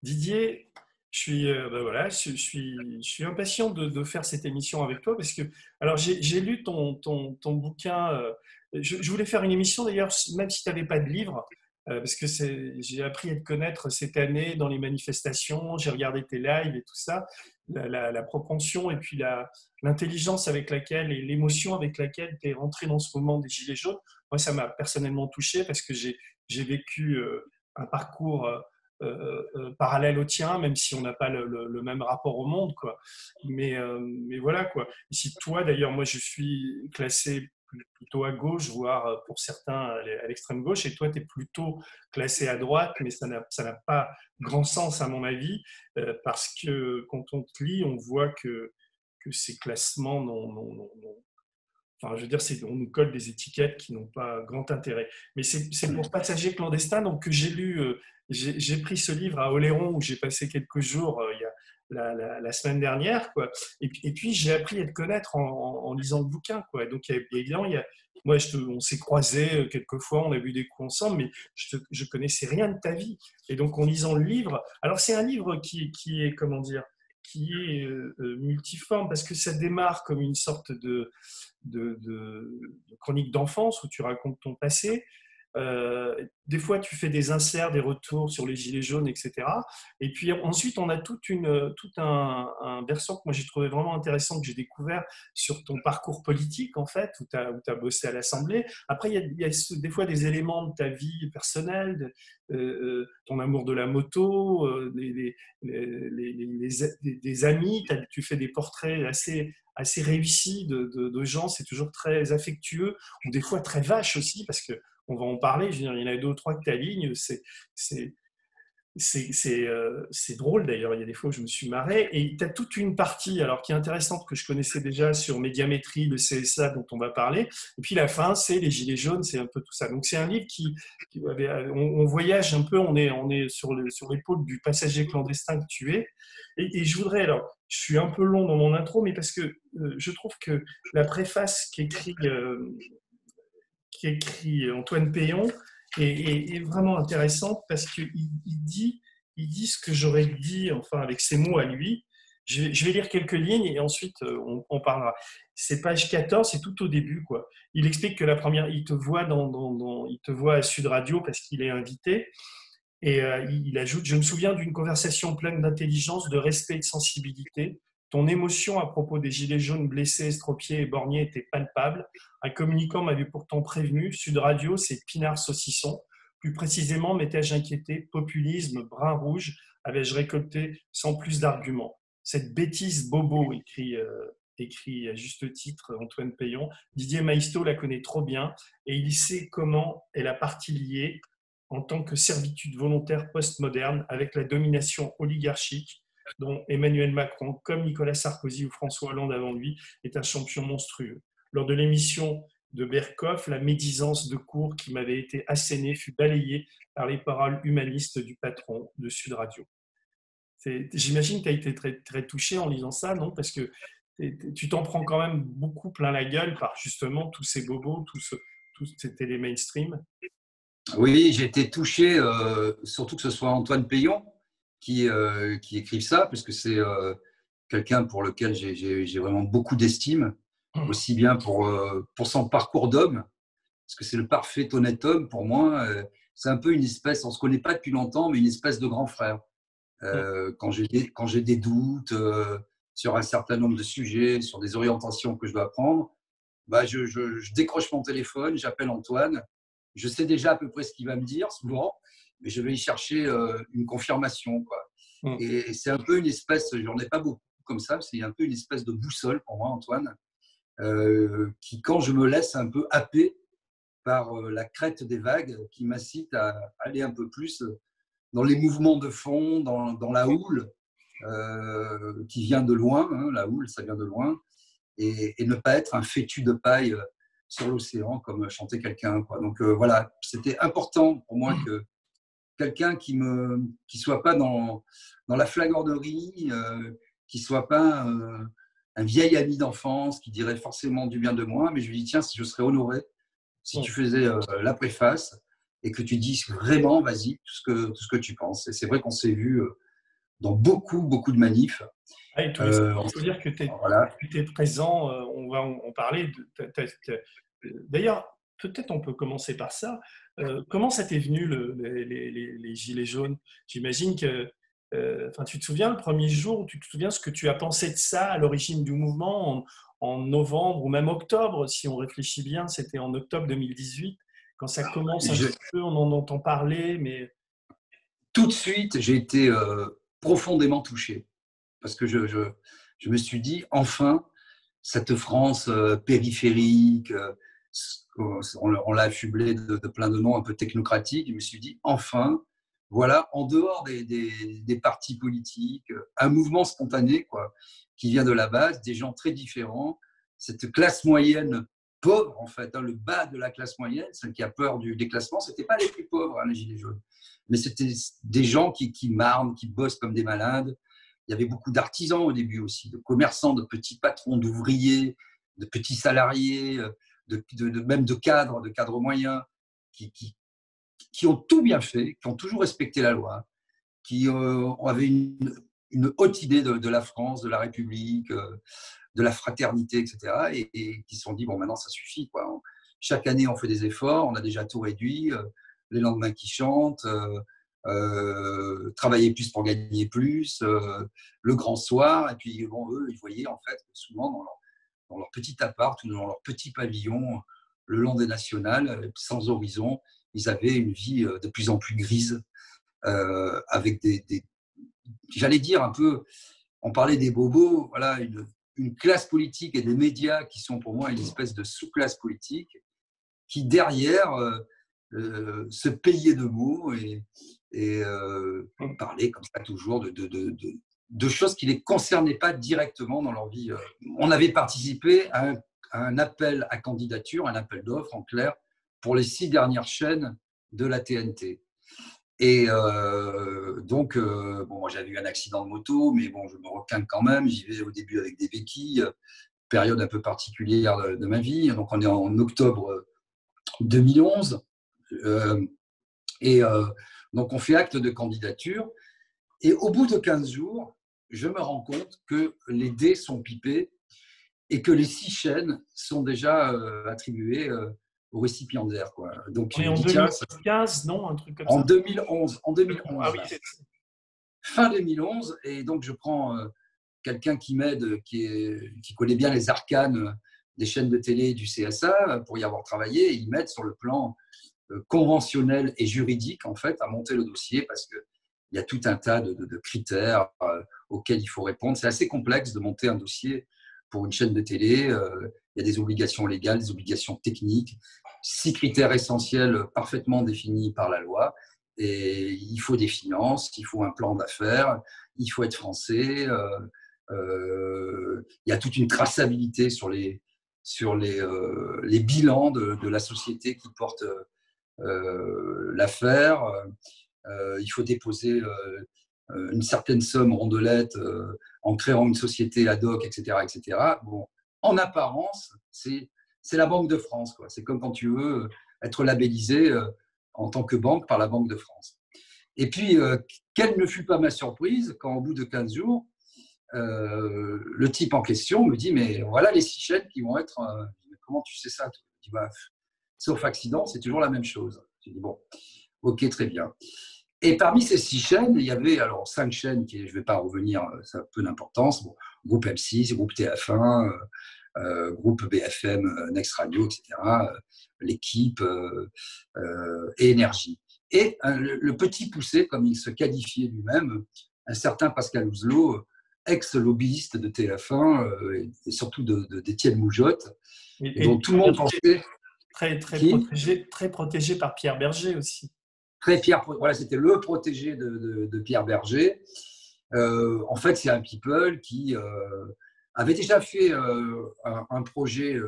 Didier, je suis impatient de faire cette émission avec toi parce que, alors j'ai lu ton bouquin. Je voulais faire une émission d'ailleurs, même si tu n'avais pas de livre, parce que j'ai appris à te connaître cette année dans les manifestations, j'ai regardé tes lives et tout ça, la propension et puis l'intelligence avec laquelle et l'émotion avec laquelle tu es rentré dans ce moment des Gilets jaunes. Moi, ça m'a personnellement touché parce que j'ai vécu un parcours parallèle au tien, même si on n'a pas le même rapport au monde, quoi. Mais voilà, quoi. Et si toi, d'ailleurs, moi, je suis classé plutôt à gauche, voire pour certains à l'extrême gauche, et toi, tu es plutôt classé à droite, mais ça n'a pas grand sens, à mon avis, parce que quand on te lit, on voit que ces classements enfin, je veux dire, on nous colle des étiquettes qui n'ont pas grand intérêt. Mais c'est pour Passager clandestin donc, que j'ai lu, j'ai pris ce livre à Oléron où j'ai passé quelques jours il y a la semaine dernière. Quoi. Et puis, j'ai appris à te connaître en lisant le bouquin. Quoi. Donc, évidemment, moi, on s'est croisés quelques fois, on a bu des coups ensemble, mais je connaissais rien de ta vie. Et donc, en lisant le livre, alors c'est un livre qui est, comment dire, qui est multiforme parce que ça démarre comme une sorte de chronique d'enfance où tu racontes ton passé. Des fois, tu fais des inserts, des retours sur les gilets jaunes, etc. Et puis ensuite, on a tout un versant que moi j'ai trouvé vraiment intéressant, que j'ai découvert sur ton parcours politique, en fait, où tu as bossé à l'Assemblée. Après, il y a des fois des éléments de ta vie personnelle, ton amour de la moto, des amis, tu fais des portraits assez réussi de gens, c'est toujours très affectueux, ou des fois très vache aussi, parce que on va en parler, je veux dire, il y en a deux ou trois que tu alignes, c'est, c'est drôle d'ailleurs, il y a des fois où je me suis marré, et tu as toute une partie alors qui est intéressante que je connaissais déjà sur Médiamétrie, le CSA dont on va parler, et puis la fin c'est les Gilets jaunes, c'est un peu tout ça. Donc c'est un livre on voyage un peu, on est sur l'épaule du passager clandestin que tu es, et je voudrais, alors je suis un peu long dans mon intro, mais parce que je trouve que la préface qu'écrit Antoine Péon est vraiment intéressante parce qu'il dit ce que j'aurais dit, enfin avec ses mots à lui. Je vais lire quelques lignes et ensuite on parlera. C'est page 14, c'est tout au début, quoi. Il explique que la première, il te voit il te voit à Sud Radio parce qu'il est invité. Et il ajoute, je me souviens d'une conversation pleine d'intelligence, de respect et de sensibilité. Ton émotion à propos des gilets jaunes blessés, estropiés et borgnés était palpable. Un communicant m'avait pourtant prévenu, Sud Radio, c'est pinard saucisson. Plus précisément, m'étais-je inquiété, populisme, brun rouge, avais-je récolté sans plus d'arguments. Cette bêtise bobo, écrit à juste titre Antoine Payon. Didier Maisto la connaît trop bien et il sait comment elle a partie liée en tant que servitude volontaire postmoderne avec la domination oligarchique dont Emmanuel Macron, comme Nicolas Sarkozy ou François Hollande avant lui, est un champion monstrueux. Lors de l'émission de Berkoff, la médisance de cours qui m'avait été assénée fut balayée par les paroles humanistes du patron de Sud Radio. J'imagine que tu as été très, très touché en lisant ça, non? Parce que tu t'en prends quand même beaucoup plein la gueule par justement tous ces bobos, tous ces télé mainstream. Oui, j'ai été touché, surtout que ce soit Antoine Péon qui écrive ça, parce que c'est quelqu'un pour lequel j'ai vraiment beaucoup d'estime, aussi bien pour son parcours d'homme, parce que c'est le parfait honnête homme pour moi. C'est un peu une espèce, on ne se connaît pas depuis longtemps, mais une espèce de grand frère. Quand j'ai des doutes sur un certain nombre de sujets, sur des orientations que je dois prendre, bah je décroche mon téléphone, j'appelle Antoine. Je sais déjà à peu près ce qu'il va me dire souvent, mais je vais y chercher une confirmation, quoi. Et c'est un peu une espèce, j'en ai pas beaucoup comme ça, c'est un peu une espèce de boussole pour moi, Antoine, qui, quand je me laisse un peu happer par la crête des vagues, qui m'incite à aller un peu plus dans les mouvements de fond, dans la houle qui vient de loin. Hein, la houle, ça vient de loin. Et ne pas être un fétu de paille sur l'océan, comme chantait quelqu'un, quoi. Donc voilà, c'était important pour moi que quelqu'un qui soit pas dans la flagornerie, qui soit pas un vieil ami d'enfance qui dirait forcément du bien de moi, mais je lui dis tiens, si je serais honoré si tu faisais la préface et que tu dises vraiment, vas-y, tout ce que tu penses. Et c'est vrai qu'on s'est vu dans beaucoup, beaucoup de manifs. Ah, et tous les samedis, il faut dire que tu Voilà. es présent, on va en parler. D'ailleurs, peut-être on peut commencer par ça. Comment ça t'est venu, les gilets jaunes? J'imagine que, enfin, tu te souviens le premier jour, tu te souviens ce que tu as pensé de ça à l'origine du mouvement en novembre ou même octobre, si on réfléchit bien, c'était en octobre 2018, quand ça commence un petit peu, on en entend parler, mais… Tout de suite, j'ai été profondément touché parce que je me suis dit, enfin, cette France périphérique, on l'a affublé de plein de noms un peu technocratiques. Je me suis dit, enfin, voilà, en dehors des partis politiques, un mouvement spontané quoi, qui vient de la base, des gens très différents, cette classe moyenne pauvre, en fait, le bas de la classe moyenne, celle qui a peur du déclassement, ce n'était pas les plus pauvres, les gilets jaunes, mais c'était des gens qui marnent, qui bossent comme des malades. Il y avait beaucoup d'artisans au début aussi, de commerçants, de petits patrons, d'ouvriers, de petits salariés, même de cadres moyens, qui ont tout bien fait, qui ont toujours respecté la loi, qui avaient une haute idée de la France, de la République, de la fraternité, etc. Et qui se sont dit, bon, maintenant, ça suffit, quoi. Chaque année, on fait des efforts, on a déjà tout réduit, les lendemains qui chantent, travailler plus pour gagner plus, le grand soir. Et puis, bon, eux, ils voyaient, en fait, souvent dans leur petit appart ou dans leur petit pavillon, le long des nationales, sans horizon, ils avaient une vie de plus en plus grise, avec j'allais dire un peu, on parlait des bobos, voilà, une classe politique et des médias qui sont pour moi une espèce de sous-classe politique qui derrière se payaient de mots et parlaient comme ça toujours de choses qui ne les concernaient pas directement dans leur vie. On avait participé à un appel à candidature, un appel d'offres en clair, pour les 6 dernières chaînes de la TNT. Et donc, bon, moi j'avais eu un accident de moto, mais bon, je me requinque quand même. J'y vais au début avec des béquilles, période un peu particulière de ma vie. Donc, on est en octobre 2011. Donc, on fait acte de candidature. Et au bout de 15 jours, je me rends compte que les dés sont pipés et que les 6 chaînes sont déjà attribuées aux récipiendaires, quoi. Donc, On est en 2015, non? Un truc comme ça? En 2011. Ah oui, Fin 2011, et donc je prends quelqu'un qui m'aide, qui connaît bien les arcanes des chaînes de télé du CSA pour y avoir travaillé, et il m'aide sur le plan conventionnel et juridique en fait à monter le dossier parce qu'il y a tout un tas de critères auxquels il faut répondre. C'est assez complexe de monter un dossier pour une chaîne de télé. Il y a des obligations légales, des obligations techniques, 6 critères essentiels parfaitement définis par la loi. Et il faut des finances, il faut un plan d'affaires, il faut être français. Il y a toute une traçabilité sur les bilans de la société qui porte l'affaire. Il faut déposer une certaine somme rondelette en créant une société ad hoc, etc. etc. Bon, en apparence, c'est la Banque de France, quoi. C'est comme quand tu veux être labellisé en tant que banque par la Banque de France. Et puis, quelle ne fut pas ma surprise quand, au bout de 15 jours, le type en question me dit « Mais voilà les 6 chaînes qui vont être… comment tu sais ça ?» Je dis bah, « Sauf accident, c'est toujours la même chose. » Je dis « Bon, ok, très bien. » Et parmi ces 6 chaînes, il y avait alors 5 chaînes qui, je ne vais pas revenir, ça a peu d'importance. Bon, groupe M6, groupe TF1, groupe BFM, Next Radio, etc., l'équipe et Énergie. Et le petit poussé, comme il se qualifiait lui-même, un certain Pascal Ouzelot, ex-lobbyiste de TF1 et surtout d'Étienne Moujotte, dont tout le monde pensait… Très protégé par Pierre Berger aussi. Voilà, c'était le protégé de Pierre Berger. En fait, c'est un people qui avait déjà fait un projet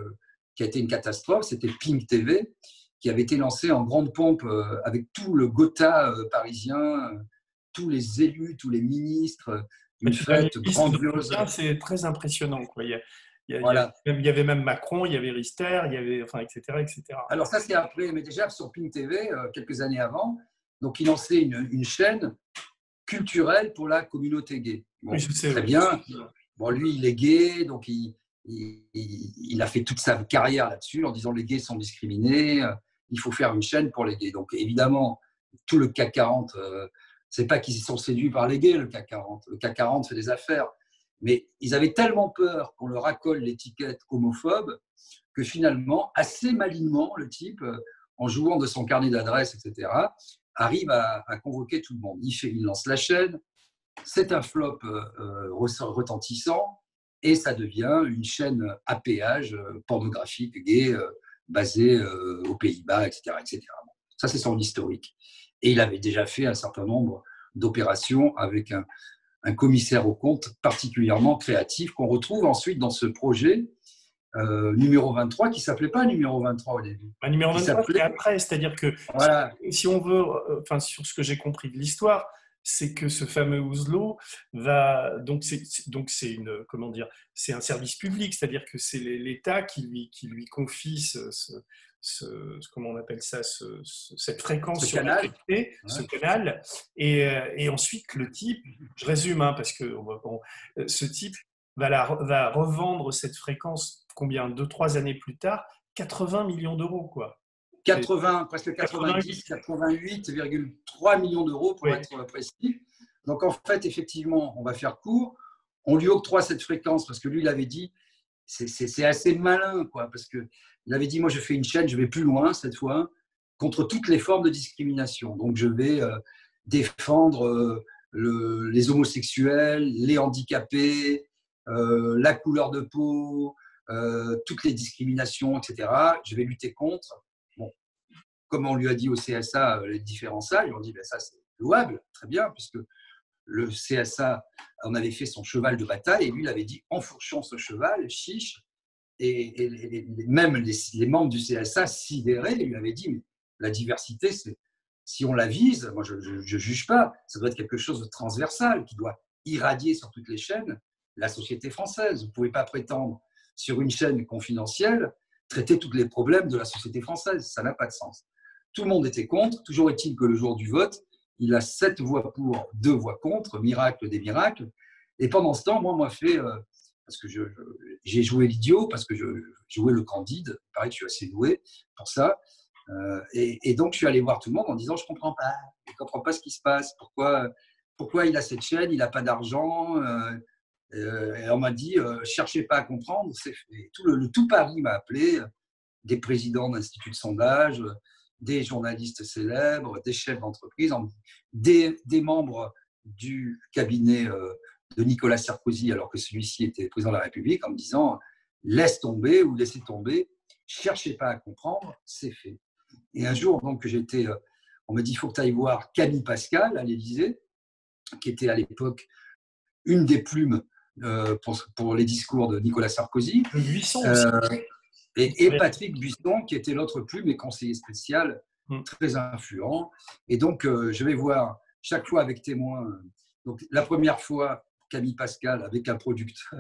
qui a été une catastrophe, c'était Pink TV, qui avait été lancé en grande pompe avec tout le Gotha parisien, tous les élus, tous les ministres, une fête grandiose. C'est très impressionnant, quoi. Voilà. Il y avait même Macron, il y avait Rister, il y avait, enfin, etc., etc. Alors ça, c'est après, mais déjà sur Pink TV, quelques années avant, donc il lançait une chaîne culturel pour la communauté gay. Bon, Oui, je sais, très oui. bien. Bon, lui, il est gay, donc il a fait toute sa carrière là-dessus en disant les gays sont discriminés, il faut faire une chaîne pour les gays. Donc évidemment, tout le CAC 40, c'est pas qu'ils sont séduits par les gays, le CAC 40. Le CAC 40 fait des affaires. Mais ils avaient tellement peur qu'on leur accole l'étiquette homophobe que finalement, assez malignement, le type, en jouant de son carnet d'adresses, etc., arrive à convoquer tout le monde. Il lance la chaîne, c'est un flop retentissant, et ça devient une chaîne à péage pornographique gay basée aux Pays-Bas, etc., etc. Ça, c'est son historique. Et il avait déjà fait un certain nombre d'opérations avec un commissaire aux comptes particulièrement créatif qu'on retrouve ensuite dans ce projet numéro 23, qui ne s'appelait pas numéro 23 au début. Numéro 23, c'est après, c'est-à-dire que voilà. si on veut, enfin, sur ce que j'ai compris de l'histoire, c'est que ce fameux Oslo va, donc c'est une, comment dire, c'est un service public, c'est-à-dire que c'est l'État qui lui confie comment on appelle ça, cette fréquence sur l'électricité, ce canal, et ensuite le type, je résume, hein, parce que bon, ce type va revendre cette fréquence combien, 2-3 années plus tard, 80 millions d'euros, quoi. 80, presque 90, 88,3 millions d'euros pour être précis. Donc en fait, effectivement, on va faire court. On lui octroie cette fréquence parce que lui, il avait dit, c'est assez malin, quoi, parce qu'il avait dit, moi, je fais une chaîne, je vais plus loin cette fois, contre toutes les formes de discrimination. Donc je vais défendre les homosexuels, les handicapés, la couleur de peau, toutes les discriminations, etc. Je vais lutter contre. Bon, comme on lui a dit au CSA les différents salles, ils ont dit ben ça c'est louable, très bien, puisque le CSA en avait fait son cheval de bataille et lui il avait dit enfourchons ce cheval, chiche. Et même les membres du CSA sidérés lui avaient dit mais la diversité, si on la vise, moi je ne juge pas, ça doit être quelque chose de transversal qui doit irradier sur toutes les chaînes la société française. Vous ne pouvez pas prétendre sur une chaîne confidentielle traiter tous les problèmes de la société française, ça n'a pas de sens. Tout le monde était contre, toujours est-il que le jour du vote, il a 7 voix pour, 2 voix contre, miracle des miracles. Et pendant ce temps, moi, on m'a fait, parce que j'ai joué l'idiot, parce que je jouais le candide, pareil que je suis assez doué pour ça. Et donc, je suis allé voir tout le monde en disant, je ne comprends pas ce qui se passe, pourquoi il a cette chaîne, il n'a pas d'argent. Et on m'a dit, cherchez pas à comprendre, c'est fait. Tout Paris m'a appelé, des présidents d'instituts de sondage, des journalistes célèbres, des chefs d'entreprise, des membres du cabinet de Nicolas Sarkozy, alors que celui-ci était président de la République, en me disant laisse tomber ou laissez tomber, cherchez pas à comprendre, c'est fait. Et un jour, donc, on m'a dit il faut que tu ailles voir Camille Pascal à l'Élysée, qui était à l'époque une des plumes pour les discours de Nicolas Sarkozy. Buisson aussi. Et Patrick Buisson, qui était l'autre plume et conseiller spécial, très influent. Et donc, je vais voir chaque fois avec témoin. Donc, la première fois, Camille Pascal avec un producteur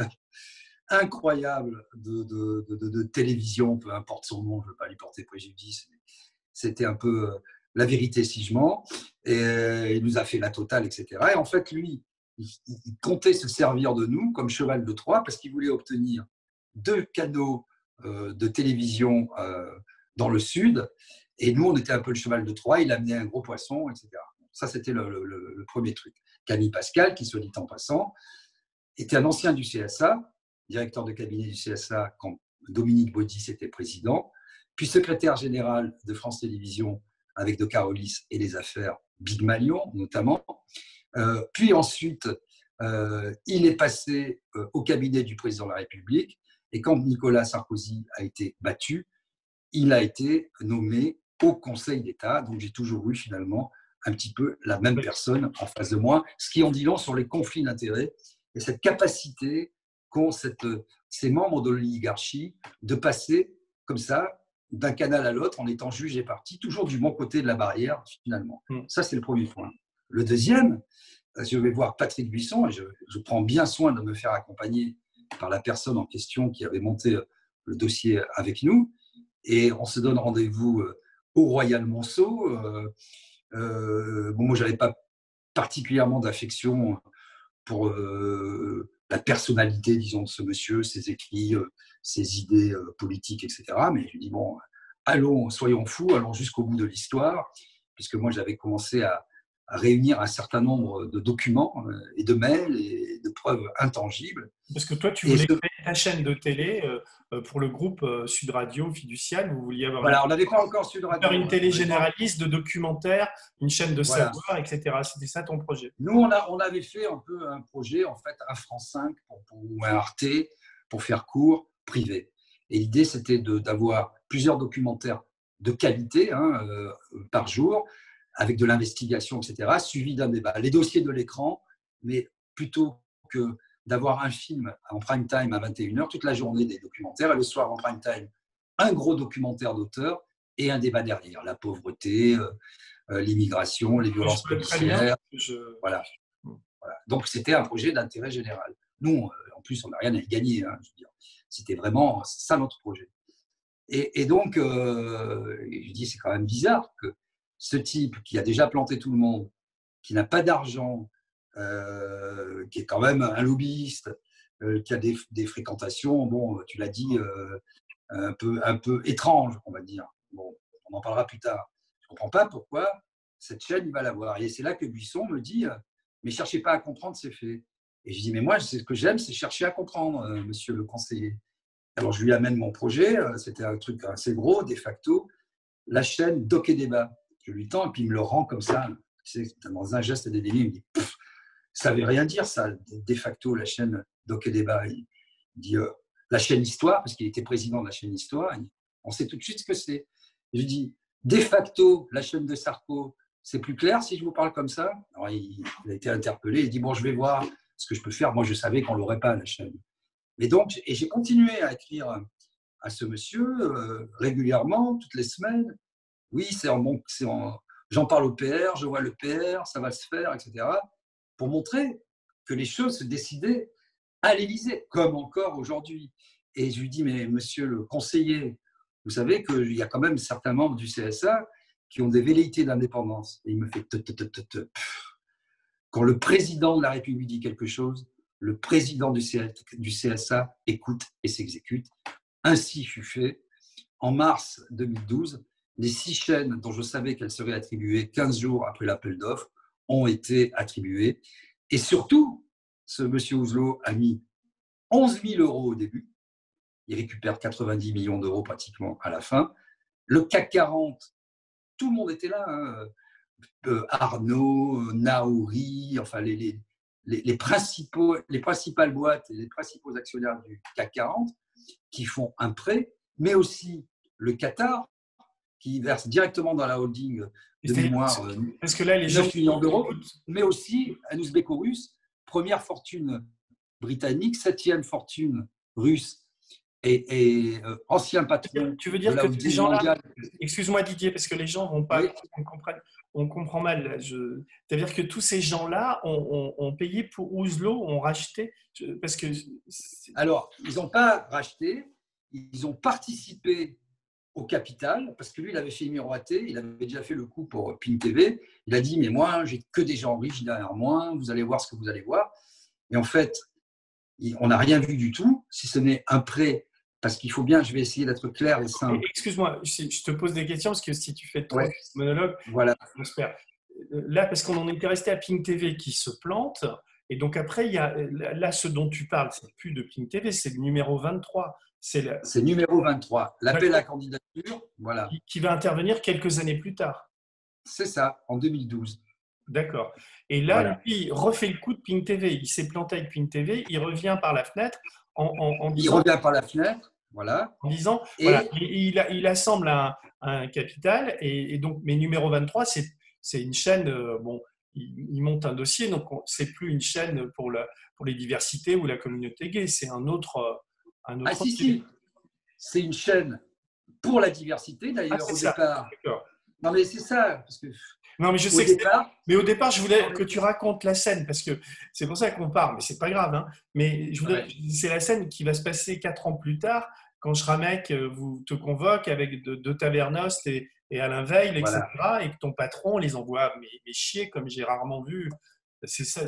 incroyable de télévision, peu importe son nom, je ne veux pas lui porter préjudice. C'était un peu la vérité si je mens. Et il nous a fait la totale, etc. Et en fait, lui, il comptait se servir de nous comme cheval de Troie parce qu'il voulait obtenir 2 canaux de télévision dans le sud. Et nous, on était un peu le cheval de Troie. Il amenait un gros poisson, etc. Ça, c'était le premier truc. Camille Pascal, qui, soit dit en passant, était un ancien du CSA, directeur de cabinet du CSA quand Dominique Baudis était président, puis secrétaire général de France Télévisions avec De Carolis et les affaires Big Malion, notamment. Puis ensuite, il est passé au cabinet du président de la République. Et quand Nicolas Sarkozy a été battu, il a été nommé au Conseil d'État. Donc, j'ai toujours eu finalement un petit peu la même personne en face de moi, ce qui en dit long sur les conflits d'intérêts et cette capacité qu'ont ces membres de l'oligarchie de passer comme ça d'un canal à l'autre en étant juge et parti, toujours du bon côté de la barrière finalement. Ça, c'est le premier point. Le deuxième, je vais voir Patrick Buisson et je prends bien soin de me faire accompagner par la personne en question qui avait monté le dossier avec nous. Et on se donne rendez-vous au Royal Monceau. Bon, moi, je n'avais pas particulièrement d'affection pour la personnalité, disons, de ce monsieur, ses écrits, ses idées politiques, etc. Mais je lui dis, bon, allons, soyons fous, allons jusqu'au bout de l'histoire, puisque moi, j'avais commencé à réunir un certain nombre de documents et de mails et de preuves intangibles. Parce que toi, tu voulais créer ta chaîne de télé pour le groupe Sud Radio Fiducial. Vous vouliez avoir voilà, on n'avait pas encore Sud Radio. Faire une télé généraliste de documentaires, une chaîne de savoir, etc. C'était ça ton projet? Nous, on avait fait un peu un projet, en fait, un France 5 ou un Arte, pour faire court, privé. Et l'idée, c'était d'avoir plusieurs documentaires de qualité par jour, avec de l'investigation, etc., suivi d'un débat. Les dossiers de l'écran, mais plutôt que d'avoir un film en prime time à 21h, toute la journée des documentaires, et le soir en prime time, un gros documentaire d'auteur et un débat derrière. La pauvreté, l'immigration, les violences policières. Voilà. Donc, c'était un projet d'intérêt général. Nous, en plus, on n'a rien à y gagner. Je veux dire. C'était vraiment ça notre projet. Et donc, je dis, c'est quand même bizarre que ce type qui a déjà planté tout le monde, qui n'a pas d'argent, qui est quand même un lobbyiste, qui a des fréquentations, bon, tu l'as dit, un peu étranges, on va dire. Bon, on en parlera plus tard. Je ne comprends pas pourquoi cette chaîne, il va l'avoir. Et c'est là que Buisson me dit, mais cherchez pas à comprendre, c'est fait. Et je dis, mais moi, ce que j'aime, c'est chercher à comprendre, monsieur le conseiller. Alors, je lui amène mon projet, c'était un truc assez gros, de facto, la chaîne Doc et Débat. Je lui tends, et puis il me le rend comme ça, tu sais, dans un geste des délits, il me dit, ça ne veut rien dire, ça, de facto, la chaîne Doc et Débat. Il dit, la chaîne Histoire, parce qu'il était président de la chaîne Histoire, on sait tout de suite ce que c'est. Je lui dis, de facto, la chaîne de Sarko, c'est plus clair si je vous parle comme ça? Alors, il a été interpellé, il dit, bon, je vais voir ce que je peux faire. Moi, je savais qu'on ne l'aurait pas, la chaîne. Mais donc, et j'ai continué à écrire à ce monsieur régulièrement, toutes les semaines. Oui, j'en parle au PR, je vois le PR, ça va se faire, etc. Pour montrer que les choses se décidaient à l'Élysée, comme encore aujourd'hui. Et je lui dis, mais monsieur le conseiller, vous savez qu'il y a quand même certains membres du CSA qui ont des velléités d'indépendance. Et il me fait quand le président de la République dit quelque chose, le président du CSA écoute et s'exécute. Ainsi fut fait. En mars 2012, les 6 chaînes dont je savais qu'elles seraient attribuées 15 jours après l'appel d'offres ont été attribuées. Et surtout, ce monsieur Ouzelot a mis 11 000 euros au début. Il récupère 90 millions d'euros pratiquement à la fin. Le CAC 40, tout le monde était là. Arnaud, Naouri, enfin les principales boîtes et les principaux actionnaires du CAC 40 qui font un prêt, mais aussi le Qatar qui verse directement dans la holding de mémoire parce que là, les 9 millions d'euros, mais aussi un ouzbéco-russe, première fortune britannique, 7e fortune russe et ancien patron. Tu veux dire que ces gens-là, excuse-moi Didier, parce que les gens vont pas, on comprend mal. C'est-à-dire que tous ces gens-là ont payé pour Ouzelot, ont racheté, parce que. Alors, ils n'ont pas racheté, ils ont participé au capital, parce que lui, il avait fait miroiter, il avait déjà fait le coup pour Pink TV. Il a dit, mais moi, j'ai que des gens riches derrière moi, vous allez voir ce que vous allez voir. Et en fait, on n'a rien vu du tout, si ce n'est un prêt. Parce qu'il faut bien, je vais essayer d'être clair et simple. Excuse-moi, je te pose des questions parce que si tu fais trop de monologues, voilà. j'espère. Là, parce qu'on en était resté à Pink TV qui se plante, et donc après, il y a là ce dont tu parles, c'est plus de Pink TV, c'est le numéro 23. C'est numéro 23, l'appel à candidature, voilà. Qui va intervenir quelques années plus tard. C'est ça, en 2012. D'accord. Et là, lui, il refait le coup de Pink TV. Il s'est planté avec Pink TV, il revient par la fenêtre en disant… Il revient par la fenêtre, voilà. En disant, voilà, il assemble un capital, et donc, mais numéro 23, c'est une chaîne, bon, il monte un dossier, donc c'est plus une chaîne pour les diversités ou la communauté gay, c'est un autre si. C'est une chaîne pour la diversité, d'ailleurs, au départ. Non, mais c'est ça, parce que… Non, mais je sais mais au départ, je voulais que tu racontes la scène, parce que c'est pour ça qu'on parle, mais c'est pas grave, hein. Mais c'est la scène qui va se passer 4 ans plus tard, quand Schramek vous te convoque avec de Tavernost et Alain Veil, etc., et que ton patron les envoie mais chier, comme j'ai rarement vu C'est ça,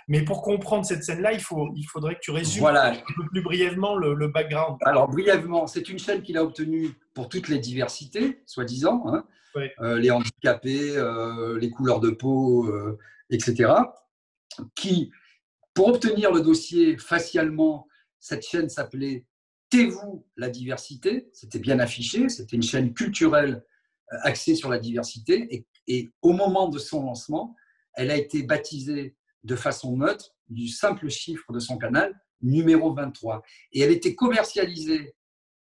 Mais pour comprendre cette scène-là, il faudrait que tu résumes Voilà. un peu plus brièvement le background. Alors, brièvement, c'est une chaîne qu'il a obtenue pour toutes les diversités, soi-disant, hein, Ouais. les handicapés, les couleurs de peau, etc. Qui, pour obtenir le dossier facialement, cette chaîne s'appelait Taisez-vous la diversité. C'était bien affiché, c'était une chaîne culturelle axée sur la diversité. Et au moment de son lancement, elle a été baptisée de façon neutre du simple chiffre de son canal, numéro 23. Et elle était commercialisée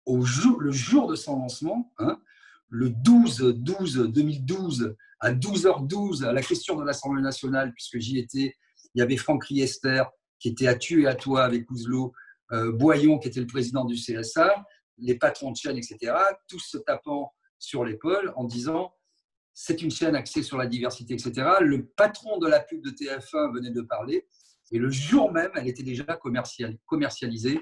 le jour de son lancement, hein, le 12-12-2012 à 12h12 à la question de l'Assemblée nationale, puisque j'y étais. Il y avait Franck Riester qui était à Tu et à toi avec Ouzlo, Boyon qui était le président du CSA, les patrons de chaîne, etc., tous se tapant sur l'épaule en disant c'est une chaîne axée sur la diversité, etc. Le patron de la pub de TF1 venait de parler et le jour même, elle était déjà commercialisée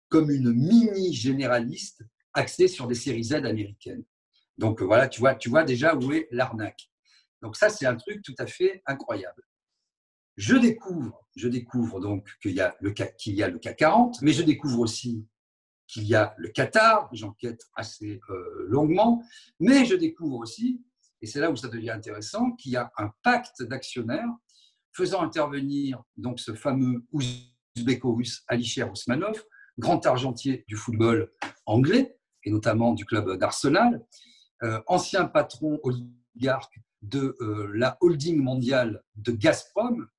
comme une mini-généraliste axée sur des séries Z américaines. Donc voilà, tu vois déjà où est l'arnaque. Donc ça, c'est un truc tout à fait incroyable. Je découvre donc qu'il y a le CAC 40, mais je découvre aussi qu'il y a le Qatar, j'enquête assez longuement, mais je découvre aussi, et c'est là où ça devient intéressant, qu'il y a un pacte d'actionnaires faisant intervenir donc ce fameux ouzbéco-russe Alisher Ousmanov, grand argentier du football anglais, et notamment du club d'Arsenal, ancien patron oligarque de la holding mondiale de Gazprom,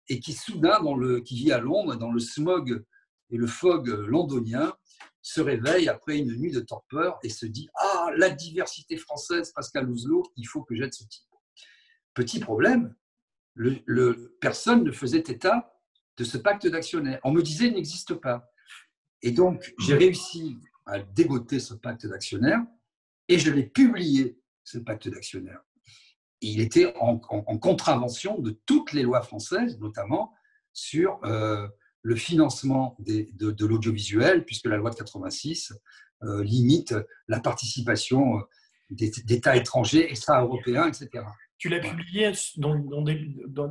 et qui soudain, qui vit à Londres, dans le smog et le fog londonien, se réveille après une nuit de torpeur et se dit « Ah, la diversité française, Pascal Ouzlo, il faut que j'aide ce type. » Petit problème, personne ne faisait état de ce pacte d'actionnaires. On me disait « Il n'existe pas ». Et donc, j'ai réussi à dégoter ce pacte d'actionnaires et je l'ai publié, ce pacte d'actionnaires. Il était en contravention de toutes les lois françaises, notamment sur le financement de l'audiovisuel, puisque la loi de 86 limite la participation d'États étrangers, extra-européens, etc. Tu l'as publié, tu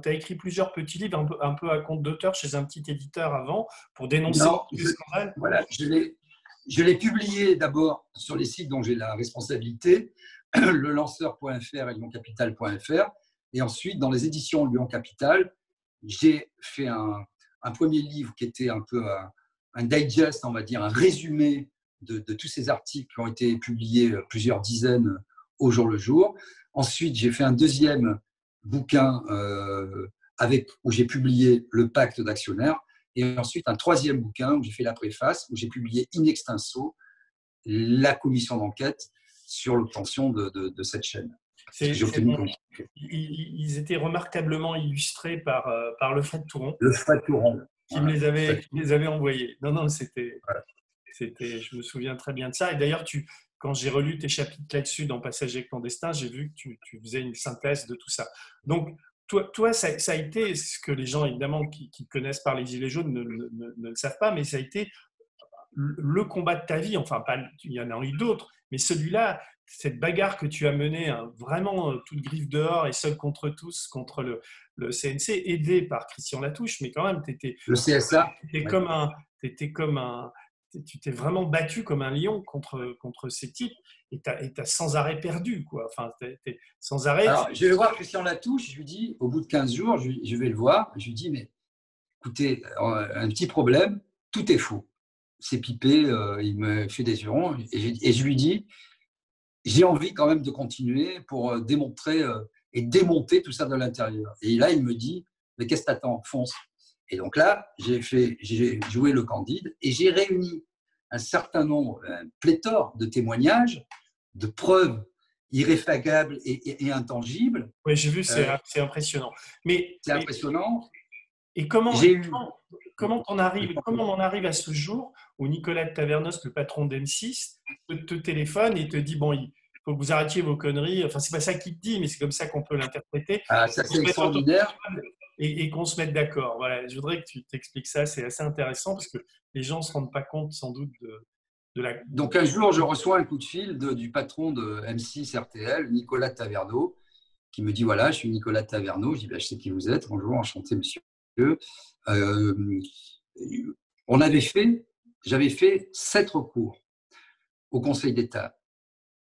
as écrit plusieurs petits livres, un peu à compte d'auteur chez un petit éditeur avant, pour dénoncer les scandales. Voilà, je l'ai publié d'abord sur les sites dont j'ai la responsabilité, le lanceur.fr et lyoncapital.fr. Et ensuite, dans les éditions Lyon Capital, j'ai fait un premier livre qui était un peu un digest, on va dire, un résumé de tous ces articles qui ont été publiés, plusieurs dizaines au jour le jour. Ensuite, j'ai fait un deuxième bouquin où j'ai publié le pacte d'actionnaires. Et ensuite, un troisième bouquin où j'ai fait la préface, où j'ai publié in extenso la commission d'enquête sur l'obtention de cette chaîne. Ils étaient remarquablement illustrés par le Fred Touron. Le Fred Touron. Qui me les avait envoyés. Non, c'était, je me souviens très bien de ça. Et d'ailleurs, quand j'ai relu tes chapitres là-dessus dans Passagers clandestins, j'ai vu que tu faisais une synthèse de tout ça. Donc, toi ça a été ce que les gens, évidemment, qui connaissent par les Gilets jaunes ne le savent pas, mais ça a été le combat de ta vie. Enfin, pas, il y en a eu d'autres, mais celui-là, cette bagarre que tu as menée, hein, vraiment toute griffe dehors et seul contre tous, contre le CNC, aidé par Christian Latouche, mais quand même, le CSA. Tu t'es vraiment battu comme un lion contre ces types et t'as sans arrêt perdu, quoi. Enfin, t'es sans arrêt. Alors, je vais voir Christian Latouche, je lui dis, au bout de 15 jours, je vais le voir, je lui dis, mais écoutez, un petit problème, tout est faux. C'est pipé, il me fait des hurons, et je lui dis, j'ai envie quand même de continuer pour démontrer et démonter tout ça de l'intérieur. Et là, il me dit, mais qu'est-ce que t'attends, fonce. Et donc là, j'ai joué le Candide et j'ai réuni un certain nombre, un pléthore de témoignages, de preuves irréfragables et intangibles. Oui, j'ai vu, c'est impressionnant. C'est impressionnant. Et comment on arrive à ce jour où Nicolas Tavernos, le patron d'M6, te téléphone et te dit, bon, il faut que vous arrêtiez vos conneries. Enfin, c'est pas ça qu'il te dit, mais c'est comme ça qu'on peut l'interpréter. Ah, ça, c'est extraordinaire. Et qu'on se mette d'accord. Voilà, je voudrais que tu t'expliques ça, c'est assez intéressant parce que les gens ne se rendent pas compte sans doute de la… Donc un jour, je reçois un coup de fil du patron de M6 RTL, Nicolas Taverneau, qui me dit, voilà, je suis Nicolas Taverneau. Je dis, ben, je sais qui vous êtes. Bonjour, enchanté, monsieur. Euh, J'avais fait 7 recours au Conseil d'État.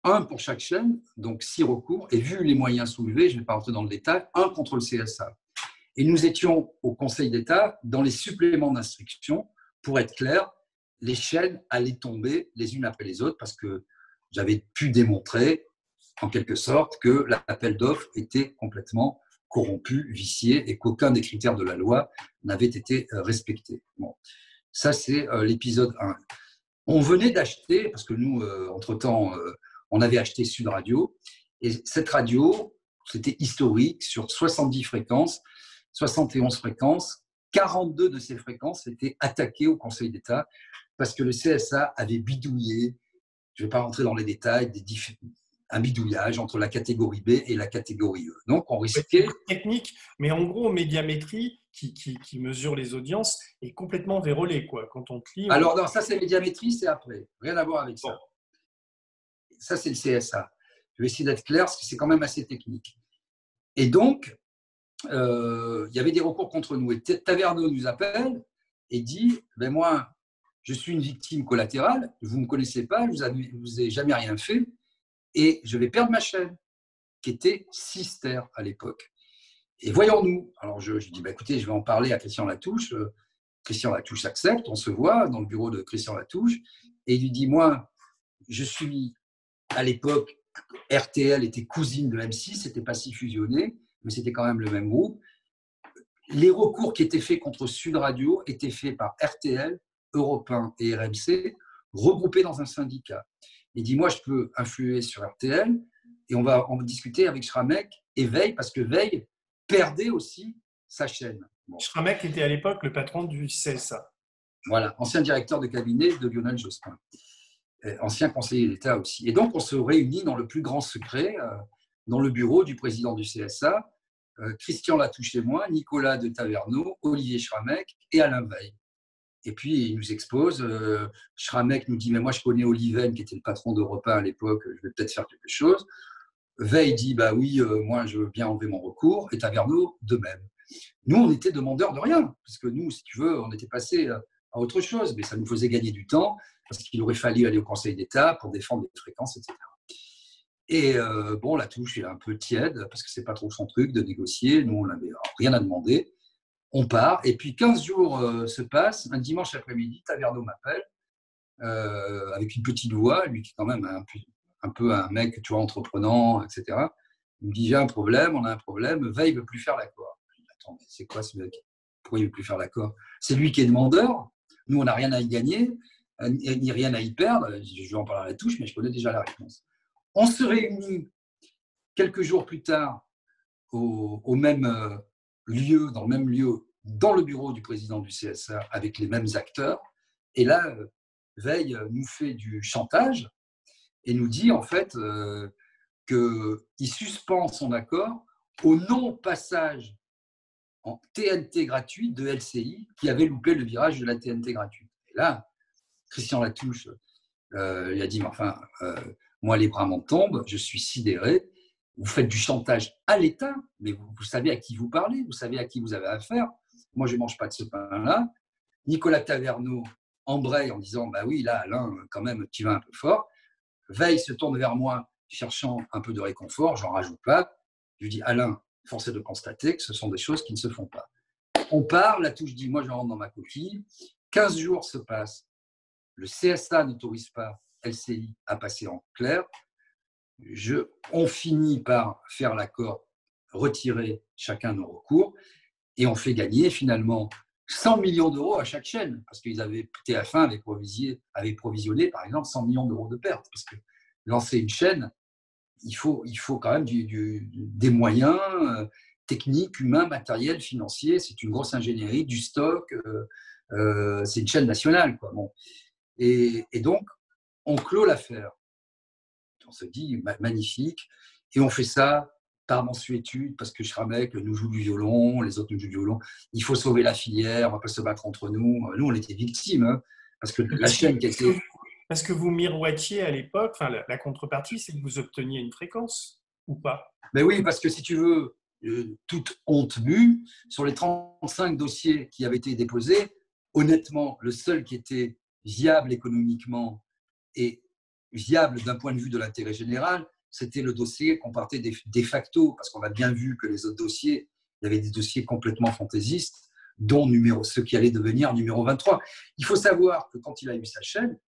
Un pour chaque chaîne, donc 6 recours. Et vu les moyens soulevés, je ne vais pas rentrer dans le détail, un contre le CSA. Et nous étions au Conseil d'État dans les suppléments d'instruction. Pour être clair, les chaînes allaient tomber les unes après les autres parce que j'avais pu démontrer, en quelque sorte, que l'appel d'offres était complètement corrompu, vicié et qu'aucun des critères de la loi n'avait été respecté. Bon. Ça, c'est l'épisode 1. On venait d'acheter, parce que nous, entre-temps, on avait acheté Sud Radio, et cette radio, c'était historique, sur 70 fréquences, 71 fréquences, 42 de ces fréquences étaient attaquées au Conseil d'État parce que le CSA avait bidouillé, je ne vais pas rentrer dans les détails, un bidouillage entre la catégorie B et la catégorie E. Donc, on risquait… Technique, mais en gros, Médiamétrie, qui mesure les audiences, est complètement vérolée, quoi. Quand on clique… Alors, non, ça, c'est Médiamétrie, c'est après. Rien à voir avec ça. Bon. Ça, c'est le CSA. Je vais essayer d'être clair, parce que c'est quand même assez technique. Et donc, il y avait des recours contre nous. Et Taverneau nous appelle et dit, ben moi, je suis une victime collatérale, vous ne me connaissez pas, je ne vous ai jamais rien fait, et je vais perdre ma chaîne, qui était Sister à l'époque. Et voyons-nous. Alors, je dis, ben écoutez, je vais en parler à Christian Latouche. Christian Latouche accepte, on se voit dans le bureau de Christian Latouche, et il lui dit, moi, je suis, à l'époque, RTL était cousine de M6, c'était pas si fusionné, mais c'était quand même le même groupe. Les recours qui étaient faits contre Sud Radio étaient faits par RTL, Europe 1 et RMC, regroupés dans un syndicat. Il dit, moi, je peux influer sur RTL, et on va discuter avec Schramek et Veil, parce que Veil perdait aussi sa chaîne. Bon. Schramek était à l'époque le patron du CSA. Voilà, ancien directeur de cabinet de Lionel Jospin, ancien conseiller d'État aussi. Et donc, on se réunit dans le plus grand secret, dans le bureau du président du CSA, Christian Latouche et moi, Nicolas de Taverneau, Olivier Schramek et Alain Veil. Et puis, il nous expose. Schramek nous dit, mais moi, je connais Oliven, qui était le patron d'Europe 1 à l'époque, je vais peut-être faire quelque chose. Veil dit, bah oui, moi, je veux bien enlever mon recours. Et Taverneau, de même. Nous, on était demandeurs de rien, parce que nous, si tu veux, on était passés à autre chose, mais ça nous faisait gagner du temps, parce qu'il aurait fallu aller au Conseil d'État pour défendre les fréquences, etc. Et bon, Latouche, il est un peu tiède, parce que c'est pas trop son truc de négocier. Nous, on n'avait rien à demander. On part, et puis 15 jours se passent. Un dimanche après-midi, Taverneau m'appelle, avec une petite voix, lui qui est quand même un peu un mec, tu vois, entreprenant, etc. Il me dit, j'ai un problème, on a un problème, Veil ne veut plus faire l'accord. Je dis, attends, mais c'est quoi ce mec? Pourquoi il ne veut plus faire l'accord? C'est lui qui est demandeur, nous, on n'a rien à y gagner, ni rien à y perdre. Je vais en parler à Latouche, mais je connais déjà la réponse. On se réunit quelques jours plus tard au même lieu, dans le même lieu, dans le bureau du président du CSA, avec les mêmes acteurs. Et là, Veil nous fait du chantage et nous dit en fait qu'il suspend son accord au non-passage en TNT gratuit de LCI qui avait loupé le virage de la TNT gratuite. Et là, Christian Latouche il a dit, enfin, moi les bras m'en tombent, je suis sidéré, vous faites du chantage à l'État, mais vous savez à qui vous parlez, vous savez à qui vous avez affaire. Moi, je ne mange pas de ce pain-là. Nicolas Taverneau embraye en disant, bah oui, là, Alain, quand même, tu vas un peu fort. Veil se tourne vers moi, cherchant un peu de réconfort, j'en rajoute pas. Je lui dis, Alain, force est de constater que ce sont des choses qui ne se font pas. On part, Latouche dit, moi, je rentre dans ma coquille. 15 jours se passent. Le CSA n'autorise pas LCI à passer en clair. On finit par faire l'accord, retirer chacun nos recours, et on fait gagner finalement 100 millions d'euros à chaque chaîne, parce qu'ils avaient, TF1 avait provisionné, par exemple, 100 millions d'euros de pertes, parce que lancer une chaîne, il faut quand même des moyens techniques, humains, matériels, financiers, c'est une grosse ingénierie, du stock, c'est une chaîne nationale, quoi. Bon. Et donc, on clôt l'affaire. On se dit, magnifique. Et on fait ça par mansuétude, parce que Schramek nous joue du violon, les autres nous jouent du violon. Il faut sauver la filière, on ne va pas se battre entre nous. Nous, on était victimes, hein, parce que la chaîne qui était… Parce que vous miroitiez à l'époque, enfin, la contrepartie, c'est que vous obteniez une fréquence. ou pas? Mais oui, parce que si tu veux, toute honte mue, sur les 35 dossiers qui avaient été déposés, honnêtement, le seul qui était viable économiquement et viable d'un point de vue de l'intérêt général, c'était le dossier qu'on partait de facto, parce qu'on a bien vu que les autres dossiers, il y avait des dossiers complètement fantaisistes, dont ceux qui allaient devenir numéro 23. Il faut savoir que quand il a eu sa chaîne,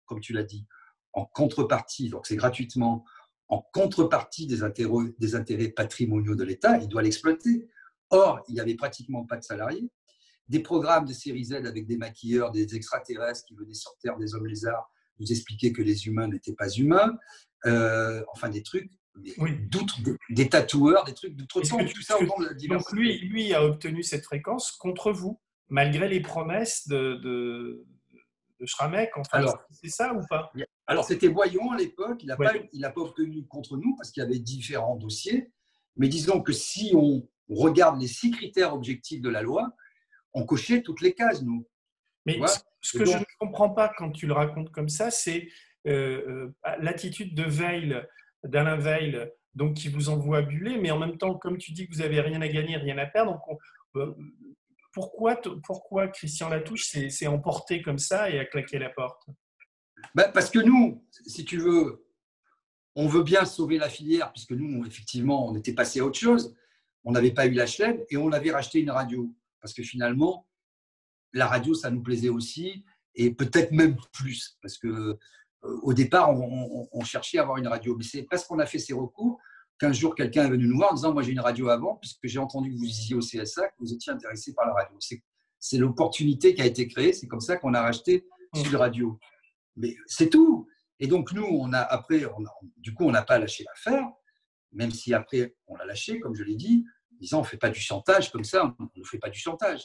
comme tu l'as dit, en contrepartie, donc c'est gratuitement, en contrepartie des intérêts patrimoniaux de l'État, il doit l'exploiter. Or, il n'y avait pratiquement pas de salariés. Des programmes de série Z avec des maquilleurs, des extraterrestres qui venaient sur Terre, des hommes lézards, nous expliquer que les humains n'étaient pas humains. Enfin, des trucs, des tatoueurs, des trucs d'outre-tombe. Tout ça au nom de la diversité. Donc, lui a obtenu cette fréquence contre vous, malgré les promesses de Schramek. Enfin, c'est ça ou pas? Alors, c'était Boyon à l'époque. Il n'a pas obtenu contre nous parce qu'il y avait différents dossiers. Mais disons que si on regarde les 6 critères objectifs de la loi, on cochait toutes les cases, nous. Mais ce que je ne comprends pas quand tu le racontes comme ça, c'est l'attitude de Veil, d'Alain Veil, donc qui vous envoie buller, mais en même temps, comme tu dis que vous n'avez rien à gagner, rien à perdre, donc pourquoi Christian Latouche s'est emporté comme ça et a claqué la porte? Parce que nous, si tu veux, on veut bien sauver la filière, puisque nous, effectivement, on était passé à autre chose. On n'avait pas eu la chaîne et on avait racheté une radio. Parce que finalement, la radio, ça nous plaisait aussi, et peut-être même plus, parce qu'au départ, on cherchait à avoir une radio. Mais c'est parce qu'on a fait ces recours qu'un jour, quelqu'un est venu nous voir en disant « Moi, j'ai une radio avant, puisque j'ai entendu que vous étiez au CSA, que vous étiez intéressé par la radio. » C'est l'opportunité qui a été créée, c'est comme ça qu'on a racheté Sud Radio. Mais c'est tout. Et donc, nous, du coup, on n'a pas lâché l'affaire, même si après, on l'a lâché, comme je l'ai dit, en disant « On ne fait pas du chantage comme ça, on ne fait pas du chantage. »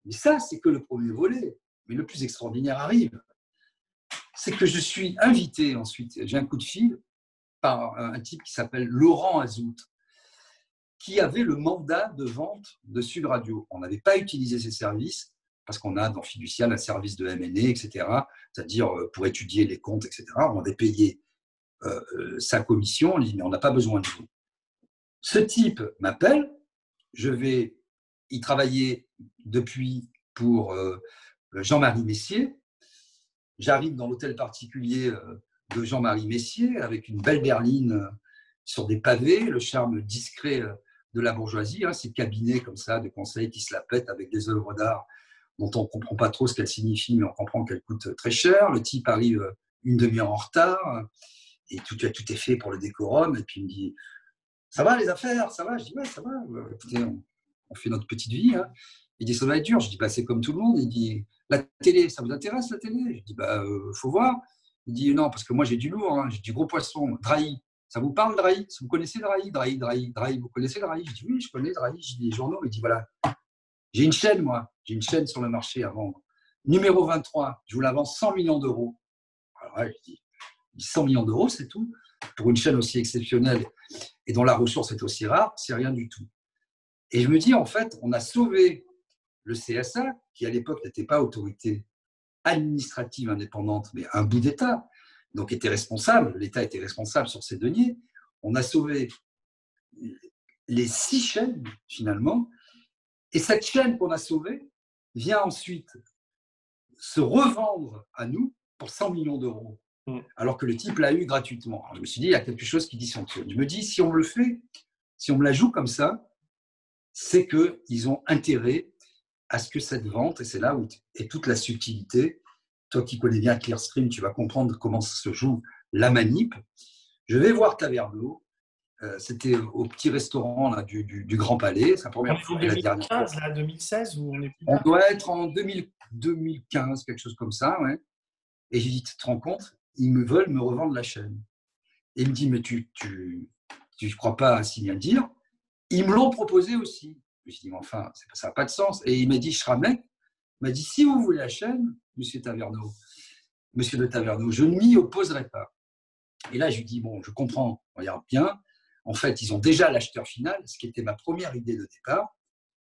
Mais ça, c'est que le premier volet. Mais le plus extraordinaire arrive. C'est que je suis invité ensuite, j'ai un coup de fil par un type qui s'appelle Laurent Azout, qui avait le mandat de vente de Sud Radio. On n'avait pas utilisé ses services parce qu'on a dans Fiducial un service de M&A, etc., c'est-à-dire pour étudier les comptes, etc. On avait payé sa commission, on dit mais on n'a pas besoin de vous. Ce type m'appelle, il travaillait depuis pour Jean-Marie Messier. J'arrive dans l'hôtel particulier de Jean-Marie Messier avec une belle berline sur des pavés, le charme discret de la bourgeoisie, ces cabinets comme ça de conseil qui se la pètent avec des œuvres d'art dont on ne comprend pas trop ce qu'elles signifient, mais on comprend qu'elles coûtent très cher. Le type arrive une demi-heure en retard et tout est fait pour le décorum. Et puis il me dit « Ça va les affaires? Ça va ?» Je dis « Ouais, ça va. Écoutez, on fait notre petite vie. » Il dit « Ça va être dur. » Je dis « C'est comme tout le monde. » Il dit « La télé, ça vous intéresse la télé ?» Je dis « Faut voir. » Il dit « Non, parce que moi j'ai du lourd, j'ai du gros poisson. Drahi. Ça vous parle, Drahi? Vous connaissez Drahi? Drahi, vous connaissez Drahi? Je dis « Oui, je connais Drahi. » J'ai des journaux. Il dit « Voilà. J'ai une chaîne, moi. J'ai une chaîne sur le marché à vendre. Numéro 23, je vous la vends 100 millions d'euros. » Alors là, je dis 100 millions d'euros, c'est tout. Pour une chaîne aussi exceptionnelle et dont la ressource est aussi rare, c'est rien du tout. Et je me dis, en fait, on a sauvé le CSA, qui à l'époque n'était pas autorité administrative indépendante, mais un bout d'État, donc était responsable, l'État était responsable sur ces deniers. On a sauvé les 6 chaînes, finalement, et cette chaîne qu'on a sauvée vient ensuite se revendre à nous pour 100 millions d'euros, alors que le type l'a eu gratuitement. Alors je me suis dit, il y a quelque chose qui dysfonctionne. Je me dis, si on me le fait, si on me la joue comme ça, c'est qu'ils ont intérêt à ce que cette vente, et c'est là où est toute la subtilité, toi qui connais bien Clearstream, tu vas comprendre comment se joue la manip. Je vais voir Taverneau, c'était au petit restaurant là, du Grand Palais, sa première fois. 2015, là, 2016, ou on est plus on doit être en 2015, quelque chose comme ça, ouais. Et j'ai dit, tu te rends compte, ils veulent me revendre la chaîne. Et il me dit, mais tu ne crois pas à si bien dire? Ils me l'ont proposé aussi. Je me suis dit, mais enfin, ça n'a pas de sens. Et il m'a dit, Schramek m'a dit, si vous voulez la chaîne, monsieur de Taverneau, je ne m'y opposerai pas. Et là, je lui dis, bon, je comprends, regarde bien. En fait, ils ont déjà l'acheteur final, ce qui était ma première idée de départ,